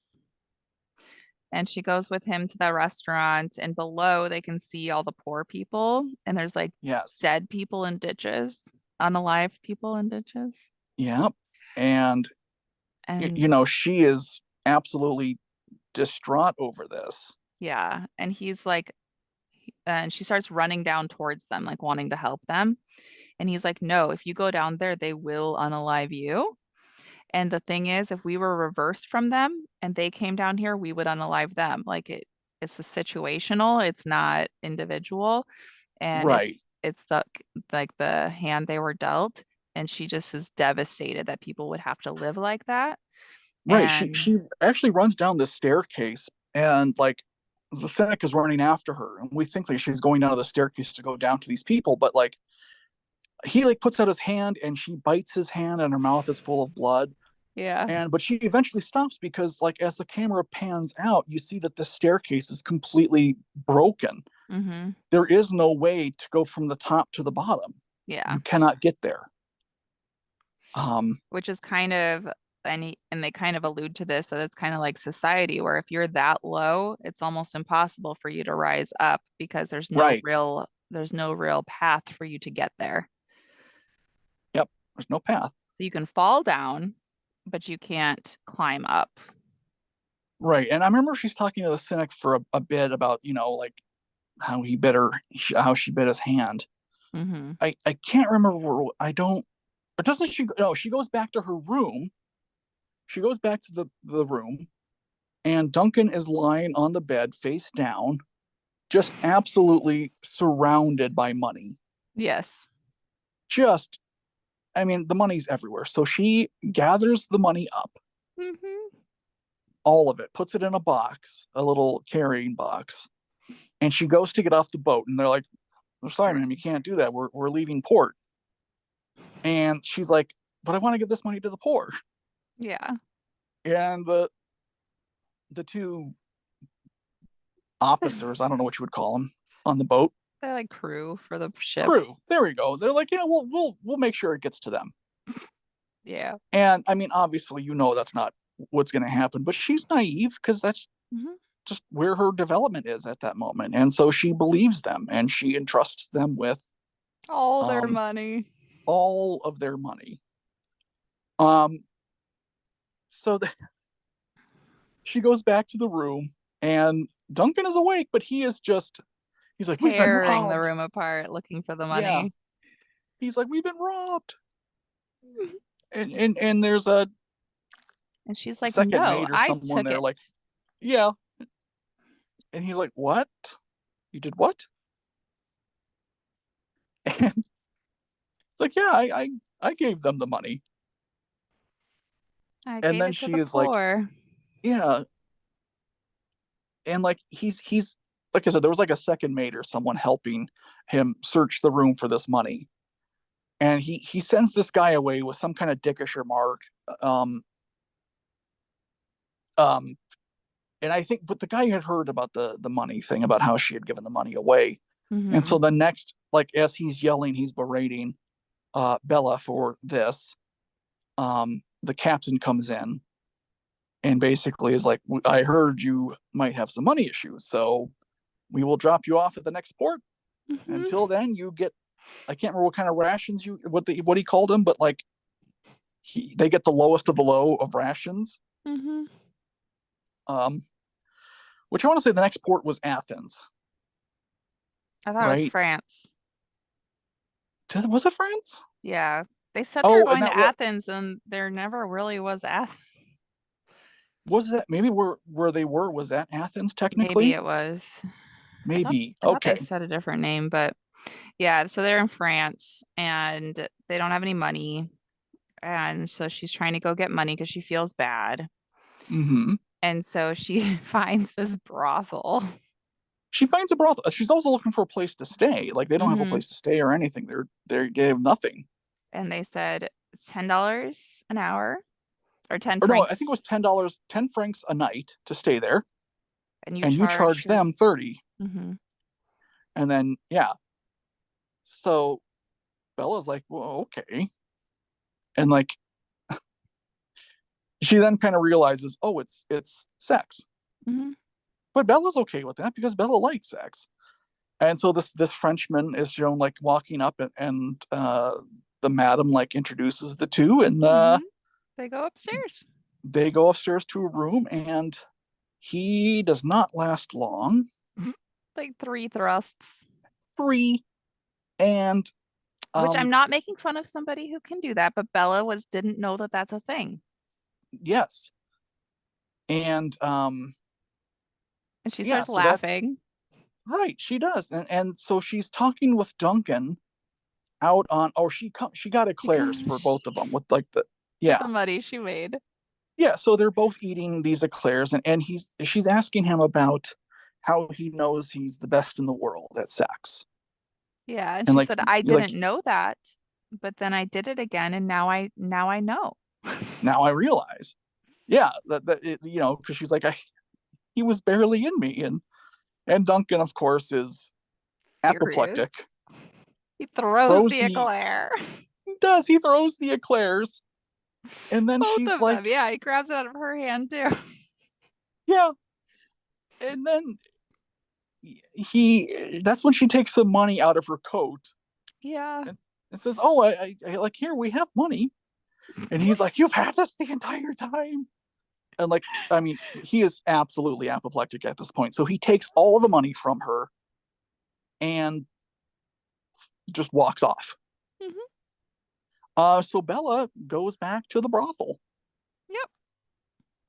And she goes with him to the restaurant, and below they can see all the poor people, and there's like Yes. dead people in ditches, unalive people in ditches. Yeah. And And she is absolutely distraught over this. yeah, and he's like, and she starts running down towards them, like wanting to help them. And he's like, no, if you go down there, they will unalive you. And the thing is, if we were reversed from them and they came down here, we would unalive them. It's a situational, it's not individual. And Right. it's the like the hand they were dealt. And she just is devastated that people would have to live like that. Right. She And she actually runs down this staircase and like the cynic is running after her. And we think like she's going down the staircase to go down to these people, but like he like puts out his hand and she bites his hand and her mouth is full of blood. yeah. And but she eventually stops because like as the camera pans out, you see that the staircase is completely broken. Hmm. There is no way to go from the top to the bottom. Yeah. You cannot get there. Um, Which is kind of and they kind of allude to this that it's kind of like society where if you're that low, it's almost impossible for you to rise up because right. there's no real path for you to get there. Yep. There's no path. So you can fall down, but you can't climb up. right. And I remember she's talking to the cynic for a bit about, like how he bit her, how she bit his hand. Mm-hmm. I can't remember. I don't. Or doesn't she? No, she goes back to her room. She goes back to the room, and Duncan is lying on the bed, face down, just absolutely surrounded by money. Yes. Just, I mean, the money's everywhere. So she gathers the money up, Mm-hmm. all of it, puts it in a box, a little carrying box, and she goes to get off the boat. And they're like, "We're sorry, ma'am, you can't do that. We're leaving port." And she's like, "But I want to give this money to the poor." Yeah. And the two officers, I don't know what you would call them, on the boat, They're like crew for the ship. crew. There we go. They're like, "Yeah, we'll make sure it gets to them." Yeah. And I mean, obviously, that's not what's going to happen, but she's naive because that's Mm-hmm. just where her development is at that moment. And so she believes them and she entrusts them with All their um, money. all of their money. Um, so she goes back to the room and Duncan is awake, but he's like, "We've been Tearing the robbed." room apart looking for the Yeah. money. He's like, "We've been robbed." And there's a And she's like, second no, mate or I someone took there it. like, "Yeah." And he's like, "What? You did what?" And it's like, "Yeah, I gave them the money." I And gave then it to she the is like, poor. "Yeah." And like he's like I said, there was like a second mate or someone helping him search the room for this money. And he sends this guy away with some kind of dickish remark. Um um and I think, but the guy had heard about the money thing, about how she had given the money away. And Mm-hmm. so the next, like as he's yelling, he's berating Bella for this. The captain comes in and basically is like, "I heard you might have some money issues, so we will drop you off at the next port. Mm-hmm. Until then, you get, I can't remember what kind of rations what he called them, but like they get the lowest of the low of rations." Mm-hmm. Um, which I want to say the next port was Athens, I thought it was right? France. Was it France? Yeah. They said they were Oh, and going to that was Athens and there never really was Athens. that maybe where they were, was that Athens Maybe technically? it was. I thought Maybe. I thought they Okay. said a different name, but yeah, so they're in France and they don't have any money. And so she's trying to go get money because she feels bad. Mm-hmm. And so she finds this brothel. She finds a brothel. She's also looking for a place to stay. Like they don't have a Hmm. place to stay or anything. They have nothing. And they said it's $10 an hour or 10 Or no, I think it francs. was $10, 10 francs a night to stay there, And you and you charge charge your. them 30. Hmm. And then yeah, so Bella's like, "Well, okay." And like she then kind of realizes, oh, it's sex. Hmm. But Bella's okay with that because Bella likes sex. And so this Frenchman is shown like walking up, and the madam like introduces the two, and Hmm. They go upstairs. they go upstairs to a room, and he does not last long. Like three thrusts, Three. And which I'm um not making fun of somebody who can do that, but Bella was didn't know that that's a thing. yes. And And she yeah, starts so that, laughing. right, she does. And so she's talking with Duncan out on, or she got She eclairs for goes both of them with like the, with yeah. the money she made. Yeah, so they're both eating these eclairs, and she's asking him about how he knows he's the best in the world at sex. Yeah, and And she like said, I like didn't know that, but then I did it again, and now I know. now I realize. Yeah, that because she's like, he was barely in me. And Duncan, of course, is Furious. apoplectic. He throws Throws the the eclair. does he throws the eclairs, and then Both she's of them. like, Yeah, he grabs it out of her hand too. yeah. And then he that's when she takes some money out of her coat, Yeah. and says, "Oh, I like, here we have money." And he's like, "You've had this the entire time." And like, I mean, he is absolutely apoplectic at this point. So he takes all the money from her and just walks off. Mhm. So Bella goes back to the brothel, Yep.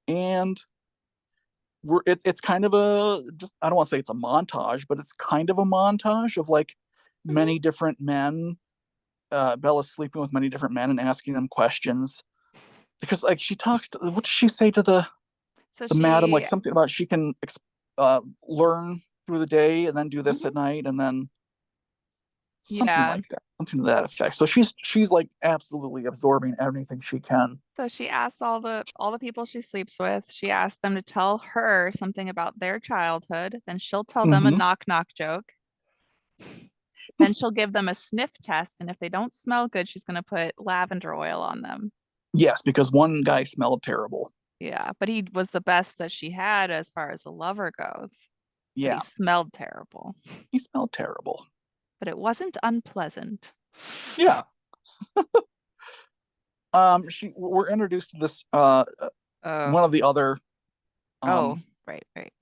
and it's kind of a, just, I don't want to say it's a montage, but it's kind of a montage of like Mhm. many different men. Bella's sleeping with many different men and asking them questions, because like she talks to, what does she say to So the madam, like she, something about she can learn through the day and then do this Mhm. at night, and then something Yeah. like that, something to that effect. So she's like absolutely absorbing everything she can. So she asks all the people she sleeps with, she asks them to tell her something about their childhood. Then she'll tell them a Mm-hmm. knock knock joke. Then she'll give them a sniff test, and if they don't smell good, she's gonna put lavender oil on them. Yes, because one guy smelled terrible. Yeah, but he was the best that she had as far as a lover goes. But he Yeah, smelled terrible. he smelled terrible. But it wasn't unpleasant. Yeah. We're introduced to this Oh, one of the other oh, um right, right.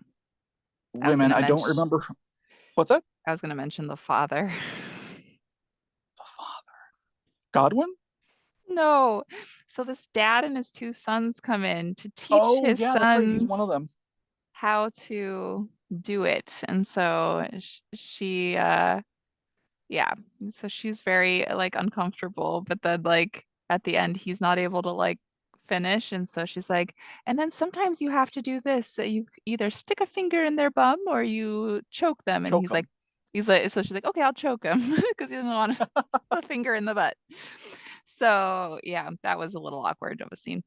I was women. gonna I don't mention remember what's that? I was gonna mention the father. The father. Godwin? No. So this dad and his two sons come in to teach Oh his yeah, that's right. He's one of sons them. how to do it. And so she yeah, so she's very like uncomfortable, but then like at the end he's not able to like finish, and so she's like, and then sometimes you have to do this. So you either stick a finger in their bum or you choke them, and Choke him. he's like, so she's like, okay, I'll choke him because he doesn't want a finger in the butt. So yeah, that was a little awkward of a scene.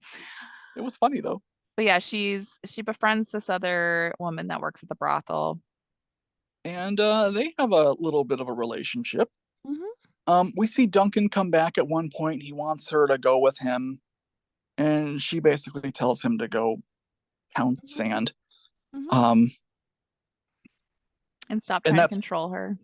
It was funny though. But yeah, she befriends this other woman that works at the brothel. And they have a little bit of a relationship. Hmm. We see Duncan come back at one point. He wants her to go with him, and she basically tells him to go count sand. Hmm. Um, And stop and trying to that's control her.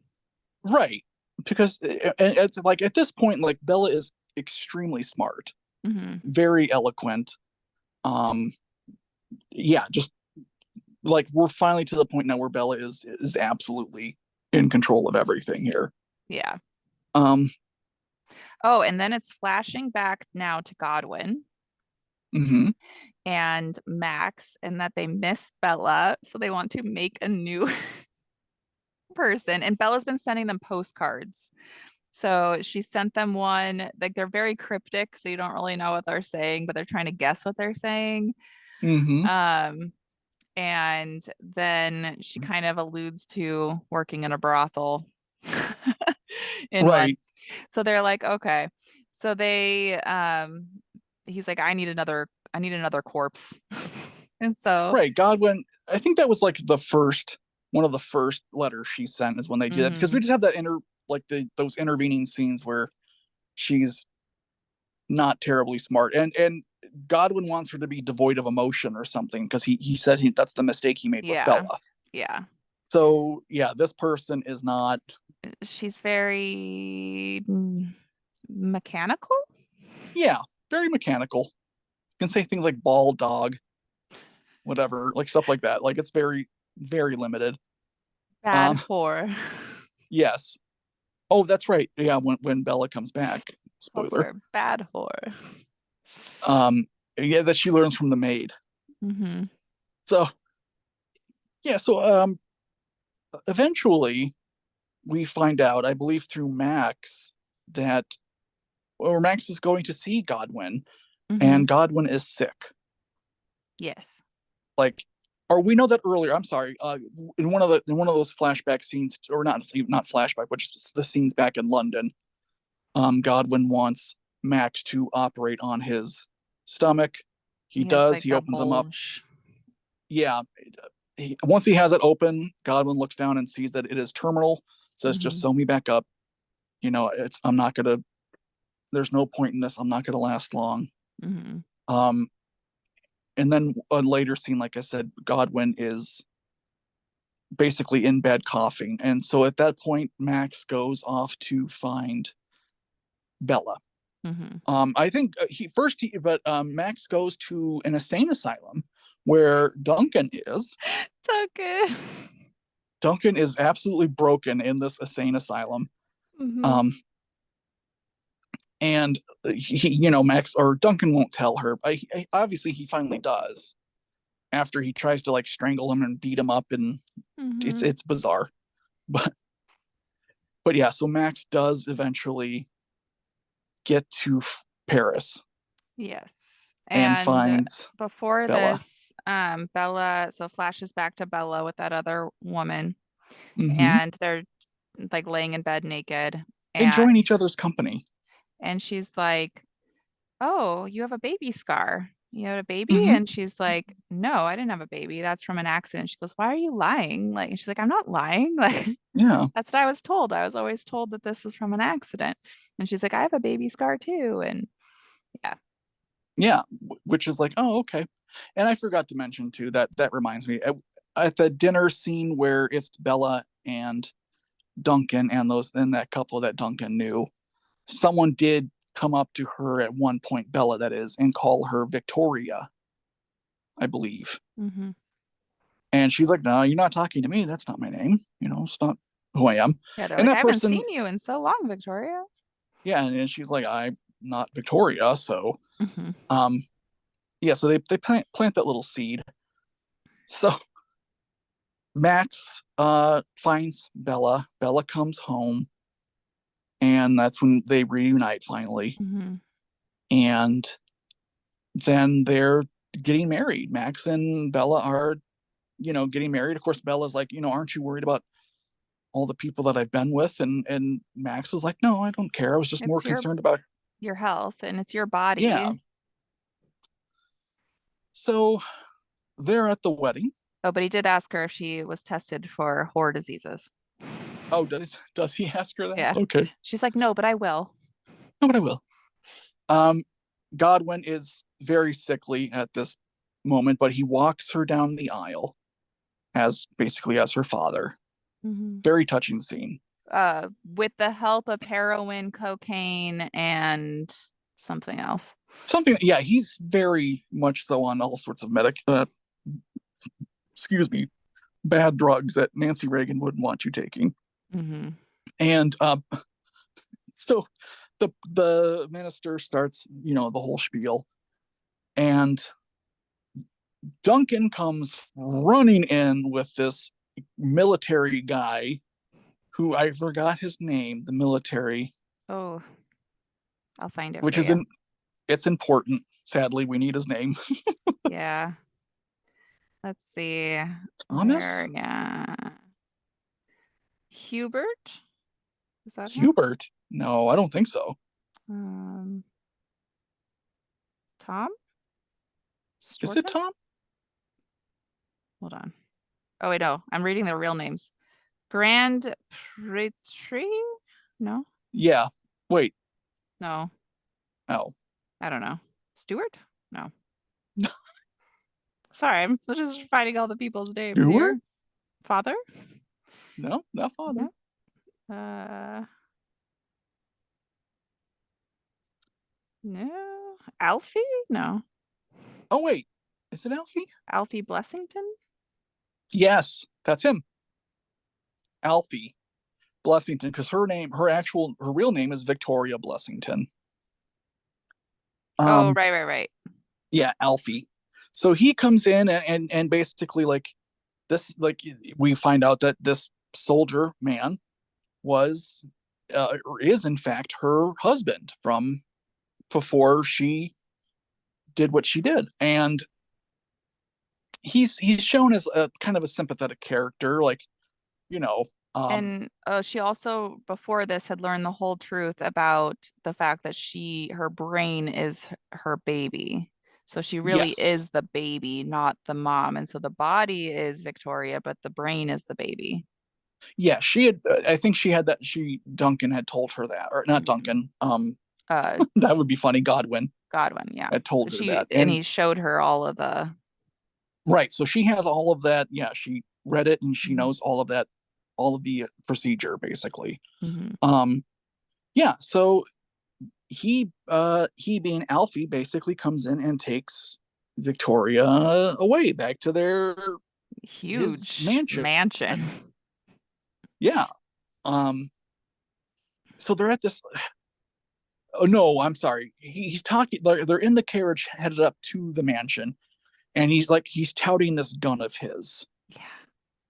right, because it's like at this point, like Bella is extremely smart, Hmm. very eloquent. Um, yeah, just like we're finally to the point now where Bella is absolutely in control of everything here. Yeah. Um, Oh, and then it's flashing back now to Godwin mhm. and Max, and that they miss Bella, so they want to make a new person. And Bella's been sending them postcards. So she sent them one, like they're very cryptic, so you don't really know what they're saying, but they're trying to guess what they're saying. Mhm. Um, and then she kind of alludes to working in a brothel in one. Right. So they're like, okay. So they he's like, I need another corpse. And so Right. Godwin, I think that was like the first one of the first letters she sent is when they did that, because we mhm, just have that like those intervening scenes where she's not terribly smart, and Godwin wants her to be devoid of emotion or something, because he said that's the mistake he made with yeah, Bella. yeah. So yeah, this person is not. She's very mechanical, Yeah, very mechanical. Can say things like ball dog, whatever, like stuff like that. Like it's very limited. bad Um, whore. yes. Oh, that's right. Yeah, when Bella comes back. Calls Spoiler. her bad whore. Um, yeah, that she learns from the maid. Hmm. So yeah, so eventually we find out, I believe through Max, that or Max is going to see Godwin, Hmm. and Godwin is sick. Yes. Like, or we know that earlier. I'm sorry. In one of those flashback scenes, or not flashback, but just the scenes back in London, Godwin wants Max to operate on his stomach. He He has does. like He a opens them up. bulge. Yeah. Once he has it open, Godwin looks down and sees that it is terminal. Says, "Just Hmm. sew me back up. You know, it's I'm not gonna. There's no point in this. I'm not gonna last long." Hmm. Um, and then a later scene, like I said, Godwin is basically in bed coughing, and so at that point, Max goes off to find Bella. Hmm. I think but Max goes to an insane asylum where Duncan is. Duncan. Duncan is absolutely broken in this insane asylum. Mhm. Um, and Max or Duncan won't tell her. But obviously, he finally does after he tries to like strangle him and beat him up, and it's Mhm. it's bizarre. But yeah, so Max does eventually get to Paris Yes. and And finds before Bella. this, Bella, so flashes back to Bella with that other woman, Hmm. and they're like laying in bed naked, and Enjoying each other's company. she's like, "Oh, you have a baby scar. You had a baby?" Hmm. And she's like, "No, I didn't have a baby. That's from an accident." She goes, "Why are you lying?" Like, and she's like, "I'm not lying. Like, Yeah, that's what I was told. I was always told that this is from an accident." And she's like, "I have a baby scar too." And yeah. yeah, which is like, oh, okay. And I forgot to mention too that that reminds me at the dinner scene where it's Bella and Duncan and that couple that Duncan knew. Someone did come up to her at one point, Bella that is, and call her Victoria, I believe. Hmm. And she's like, "No, you're not talking to me. That's not my name. It's not who I am." Yeah, they're And like, that "I haven't person, seen you in so long, Victoria." yeah, and she's like, "I'm not Victoria." So, Hmm. um, yeah, so they plant that little seed. So Max finds Bella. Bella comes home, and that's when they reunite finally. Hmm. And then they're getting married. Max and Bella are, getting married. Of course, Bella's like, "Aren't you worried about all the people that I've been with?" And Max is like, "No, I don't care. I was just more It's concerned about." your health and it's your Yeah. body. So they're at the wedding. Oh, but he did ask her if she was tested for horror diseases. Oh, does he ask her that? Yeah. Okay. She's like, "No, but I will." No, but I will. Um, Godwin is very sickly at this moment, but he walks her down the aisle as her father. Hmm. Very touching scene. With the help of heroin, cocaine, and something else. Something, yeah, he's very much so on all sorts of excuse me, bad drugs that Nancy Reagan wouldn't want you taking. Hmm. And so the minister starts, the whole spiel, and Duncan comes running in with this military guy who I forgot his name, the military, Oh, I'll find it for which you. isn't it's important. Sadly, we need his name. Yeah. Let's see. Thomas? Where, yeah. Hubert? Is that him? Hubert? No, I don't think so. Um, Tom Is it Storton? Tom? Hold on. Oh, wait, no. I'm reading their real names. Grand Prix? No, Yeah. Wait. no. Oh. I don't know. Stewart? No. Sorry, I'm just finding all the people's names Stewart? here. Father? No, not father. No. Uh, no. Alfie? No. Oh wait. Is it Alfie? Alfie Blessington? Yes, that's him. Alfie Blessington, because her real name is Victoria Blessington. Oh, Um, right, right, right. yeah, Alfie. So he comes in and basically like this, like we find out that this soldier man was or is in fact her husband from before she did what she did. And he's shown as a kind of a sympathetic character, like, you know, um And she also, before this, had learned the whole truth about the fact that her brain is her baby. So she really yes. is the baby, not the mom. And so the body is Victoria, but the brain is the baby. Yeah, she had I think she had that she Duncan had told her that, or not Mhm. Duncan. Uh, That would be funny. Godwin Godwin, yeah. had told her that. And And he showed her all of the. right, so she has all of that. Yeah, she read it and she Mhm. knows all of that, all of the procedure basically. Mhm. Um yeah, so he being Alfie basically comes in and takes Victoria away back to his Huge mansion. mansion. Yeah. Um, so they're at this. Oh no, I'm sorry. He's talking. They're in the carriage headed up to the mansion, and he's touting this gun of his, Yeah.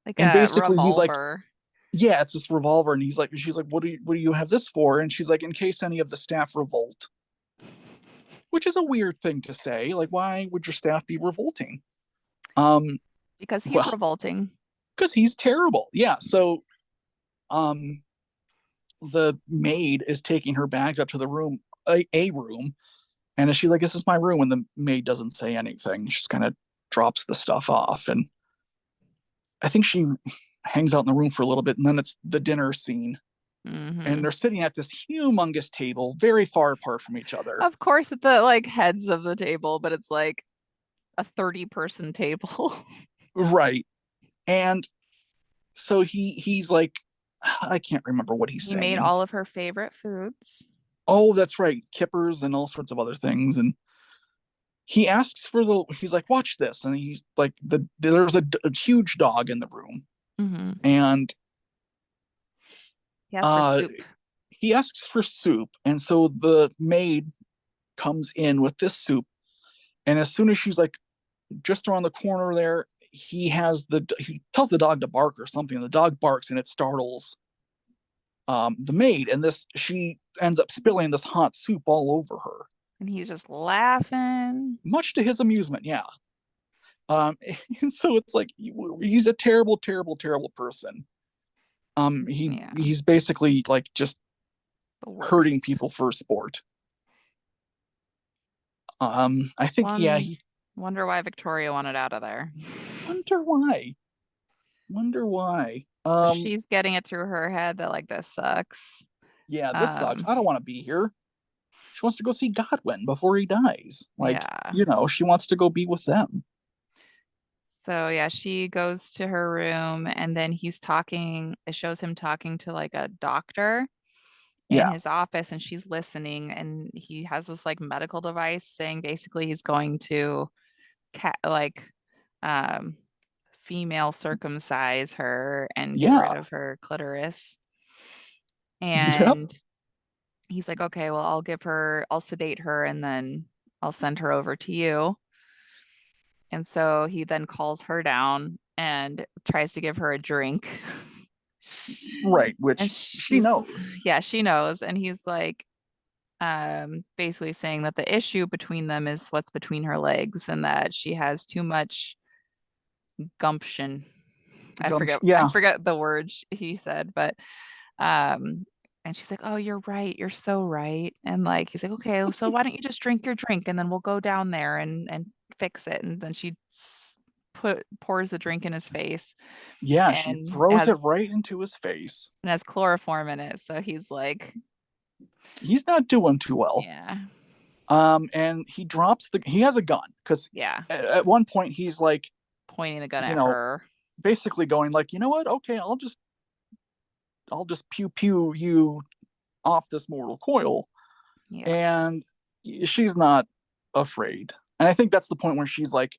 Like and a basically he's like, revolver. yeah, it's this revolver, and she's like, what do you have this for? And she's like, in case any of the staff revolt, which is a weird thing to say. Like, why would your staff be revolting? Um, Because he's well, revolting. because he's terrible. Yeah. So, um, the maid is taking her bags up to the room, a room, and she's like, "This is my room," and the maid doesn't say anything. She just kind of drops the stuff off, and I think she hangs out in the room for a little bit, and then it's the dinner scene, and Hmm. they're sitting at this humongous table, very far apart from each other. Of course, at the like heads of the table, but it's like a 30-person table. Right. And so he's like, I can't remember what he's He made saying. all of her favorite foods. Oh, that's right, kippers and all sorts of other things. And he's like, watch this. And he's like, there's a huge dog in the room. Hmm. And He asked for uh, soup. he asks for soup. And so the maid comes in with this soup. And as soon as she's like just around the corner there, he tells the dog to bark or something. The dog barks and it startles the maid. And she ends up spilling this hot soup all over her, And he's just laughing. much to his amusement. Yeah. Um, and so it's like he's a terrible, terrible, terrible person. Yeah, He's basically like just the hurting worst. people for sport. I think yeah, One he wonder why Victoria wanted out of there. wonder why. Wonder why. So she's getting it through her head that like this sucks. Yeah, this sucks. Um, I don't want to be here. She wants to go see Godwin before he dies. Like, yeah. she wants to go be with them. So yeah, she goes to her room and then it shows him talking to like a doctor in Yeah. his office and she's listening and he has this like medical device saying basically he's going to like um female circumcise her and get rid Yeah. of her clitoris. Yep. And he's like, okay, well, I'll sedate her and then I'll send her over to you. And so he then calls her down and tries to give her a drink. Right. And Which she she's, knows. yeah, she knows. And he's like, basically saying that the issue between them is what's between her legs and that she has too much gumption. Gumption. I Yeah. forget the word he said, but um and she's like, "Oh, you're right. You're so right." And like he's like, "Okay, so why don't you just drink your drink and then we'll go down there and fix it." And then she pours the drink in his face Yeah. She and throws it right into his face. has chloroform in it. So he's like, He's not doing too well. yeah. And he has a gun because Yeah, at one point he's like, pointing the gun you at know, her. basically going like, you know what? Okay, I'll just pew pew you off this mortal coil. Yeah. And she's not afraid. And I think that's the point where she's like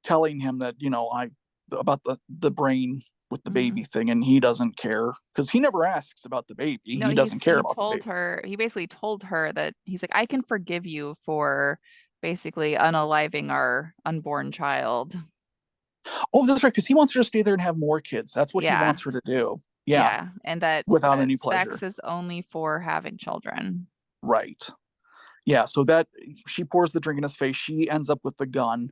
telling him that, I about the brain with the Hmm. baby thing, and he doesn't care because he never asks about the baby. No, He doesn't care he about the told baby. her, he basically told her that he's like, I can forgive you for basically unaliving our unborn child. Oh, that's right, because he wants her to stay there and have more kids. That's what he Yeah. wants her to do. Yeah, Yeah. And that without any sex pleasure. is only for having children. Right. Yeah, so that she pours the drink in his face. She ends up with the gun,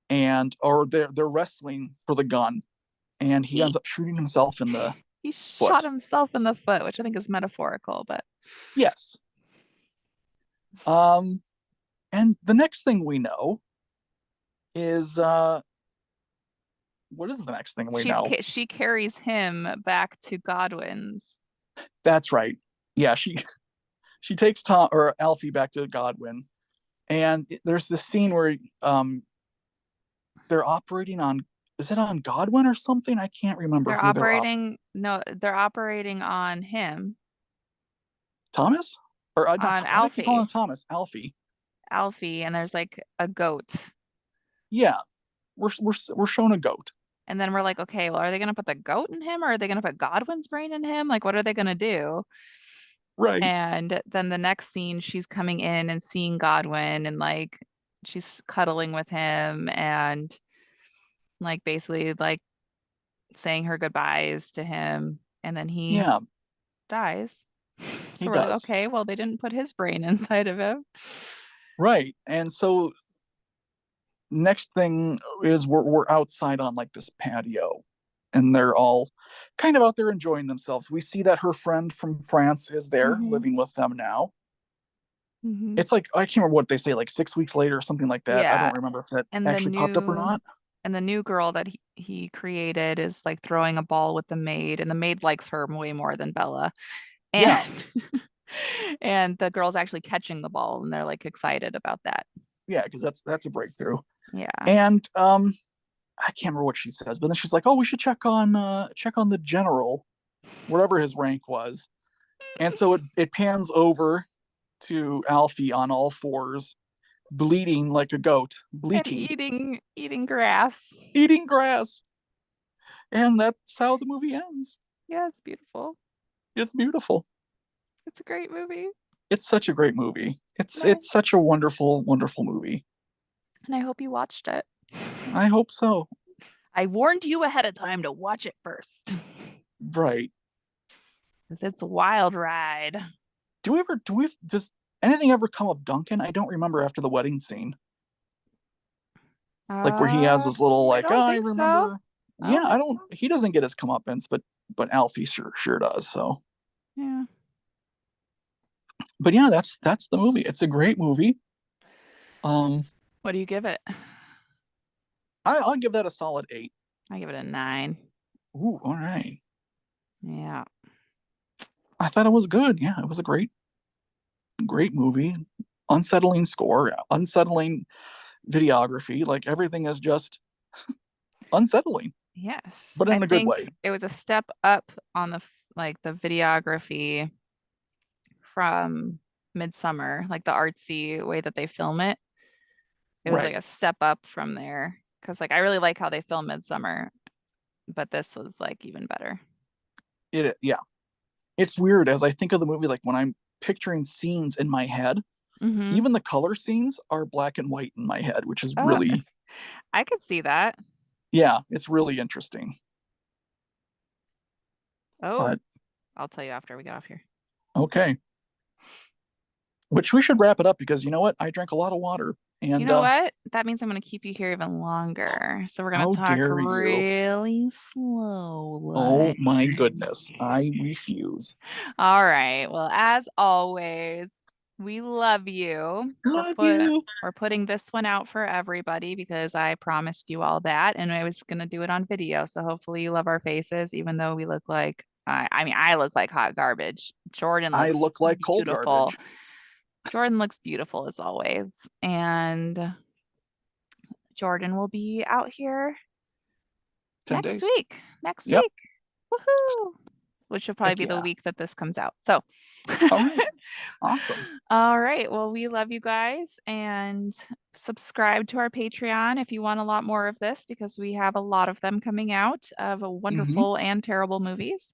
or they're wrestling for the gun, and he ends He up shooting himself in the he shot foot. himself in the foot, which I think is metaphorical, but Yes. Um, and the next thing we know is what is the next thing we know? she carries him back to Godwin's. That's right. Yeah, she takes Tom or Alfie back to Godwin, and there's this scene where they're operating on, is it on Godwin or something? I can't remember They're who they're op. operating no, they're operating on him, Thomas or not? on Why do I keep calling him Alfie. Thomas? Alfie. Alfie, and there's like a goat. Yeah, we're shown a goat. And then we're like, okay, well, are they going to put the goat in him or are they going to put Godwin's brain in him? Like, what are they going to do? Right. And then the next scene, she's coming in and seeing Godwin and like she's cuddling with him and like basically like saying her goodbyes to him. And then he Yeah, dies. he So we're like, does. okay, well, they didn't put his brain inside of him. Right. And so next thing is we're outside on like this patio, and they're all kind of out there enjoying themselves. We see that her friend from France is there Hmm. living with them now. Hmm. It's like I can't remember what they say, like 6 weeks later or something like that. I Yeah. don't remember if that And the actually popped up or new not. and the new girl that he created is like throwing a ball with the maid, and the maid likes her way more than Bella. And Yeah, and the girl's actually catching the ball, and they're like excited about that. yeah, because that's a breakthrough. Yeah. And I can't remember what she says, but then she's like, "Oh, we should check on the general, whatever his rank was." And so it pans over to Alfie on all fours, bleeding like a goat, And bleating, eating grass. eating grass. And that's how the movie ends. Yeah, it's beautiful. It's beautiful. It's a great movie. It's such a great movie. And It's such a wonderful, wonderful movie. I hope you watched it. I hope so. I warned you ahead of time to watch it first. Right. Because it's a wild ride. Does anything ever come of Duncan? I don't remember after the wedding scene. Like where he has Uh, this little I like, oh, don't I think so. remember. I don't Yeah, I think don't so. he doesn't get his comeuppance, but Alfie sure does. So Yeah. but yeah, that's the movie. It's a great movie. Um What do you give it? I'll give that a solid 8. I give it a 9. Ooh, all right. Yeah. I thought it was good. Yeah, it was a great movie. Unsettling score, unsettling videography. Like everything is just unsettling, Yes. but I in a good think way. it was a step up on like the videography from Midsummer, like the artsy way that they film it. It was like Right. a step up from there. Because like I really like how they film Midsummer, but this was like even better. Yeah. It's weird as I think of the movie, like when I'm picturing scenes in my head, Mm-hmm. even the color scenes are black and white in my head, which is Oh, really, I could see that. yeah, it's really interesting. Oh, But I'll tell you after we get off here. okay. Which we should wrap it up because you know what? I drank a lot of water. You And know what? That means I'm going to keep you here even longer. So we're going how to talk dare you? really Oh slowly. my goodness. I refuse. All right. Well, as always, we love you. Love you. We're putting this one out for everybody because I promised you all that, and I was going to do it on video. So hopefully you love our faces, even though we look like I mean, I look like hot garbage. Jordan I looks look like cold beautiful. garbage. Jordan looks beautiful as always. And Jordan will be out here 10 next days. week. Next Yep. week. Woohoo! Which will probably Heck be the yeah. week that this comes out. So, All right. Awesome. all right. Well, we love you guys and subscribe to our Patreon if you want a lot more of this because we have a lot of them coming out of Hmm. wonderful and terrible movies.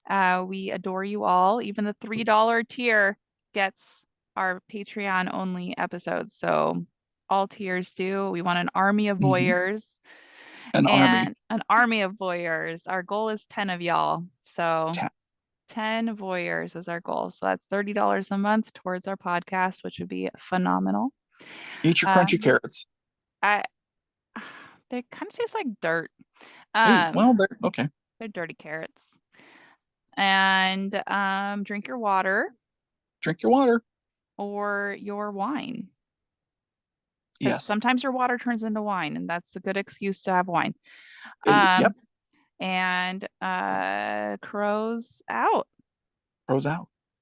We adore you all. Even the $3 tier gets our Patreon only episodes. So, all tiers do. We want an army of Hmm. voyeurs An army. and an army of voyeurs. Our goal is 10 of y'all. So 10 voyeurs is our goal. So that's $30 a month towards our podcast, which would be phenomenal. Eat your crunchy Um, carrots. I they kind of taste like dirt. Hey, Um, well, there. Okay. they're dirty carrots. And drink your water Drink your water. or your wine. Because Yes. sometimes your water turns into wine, and that's a good excuse to have wine. Um, Yep. and crows out. Pros out.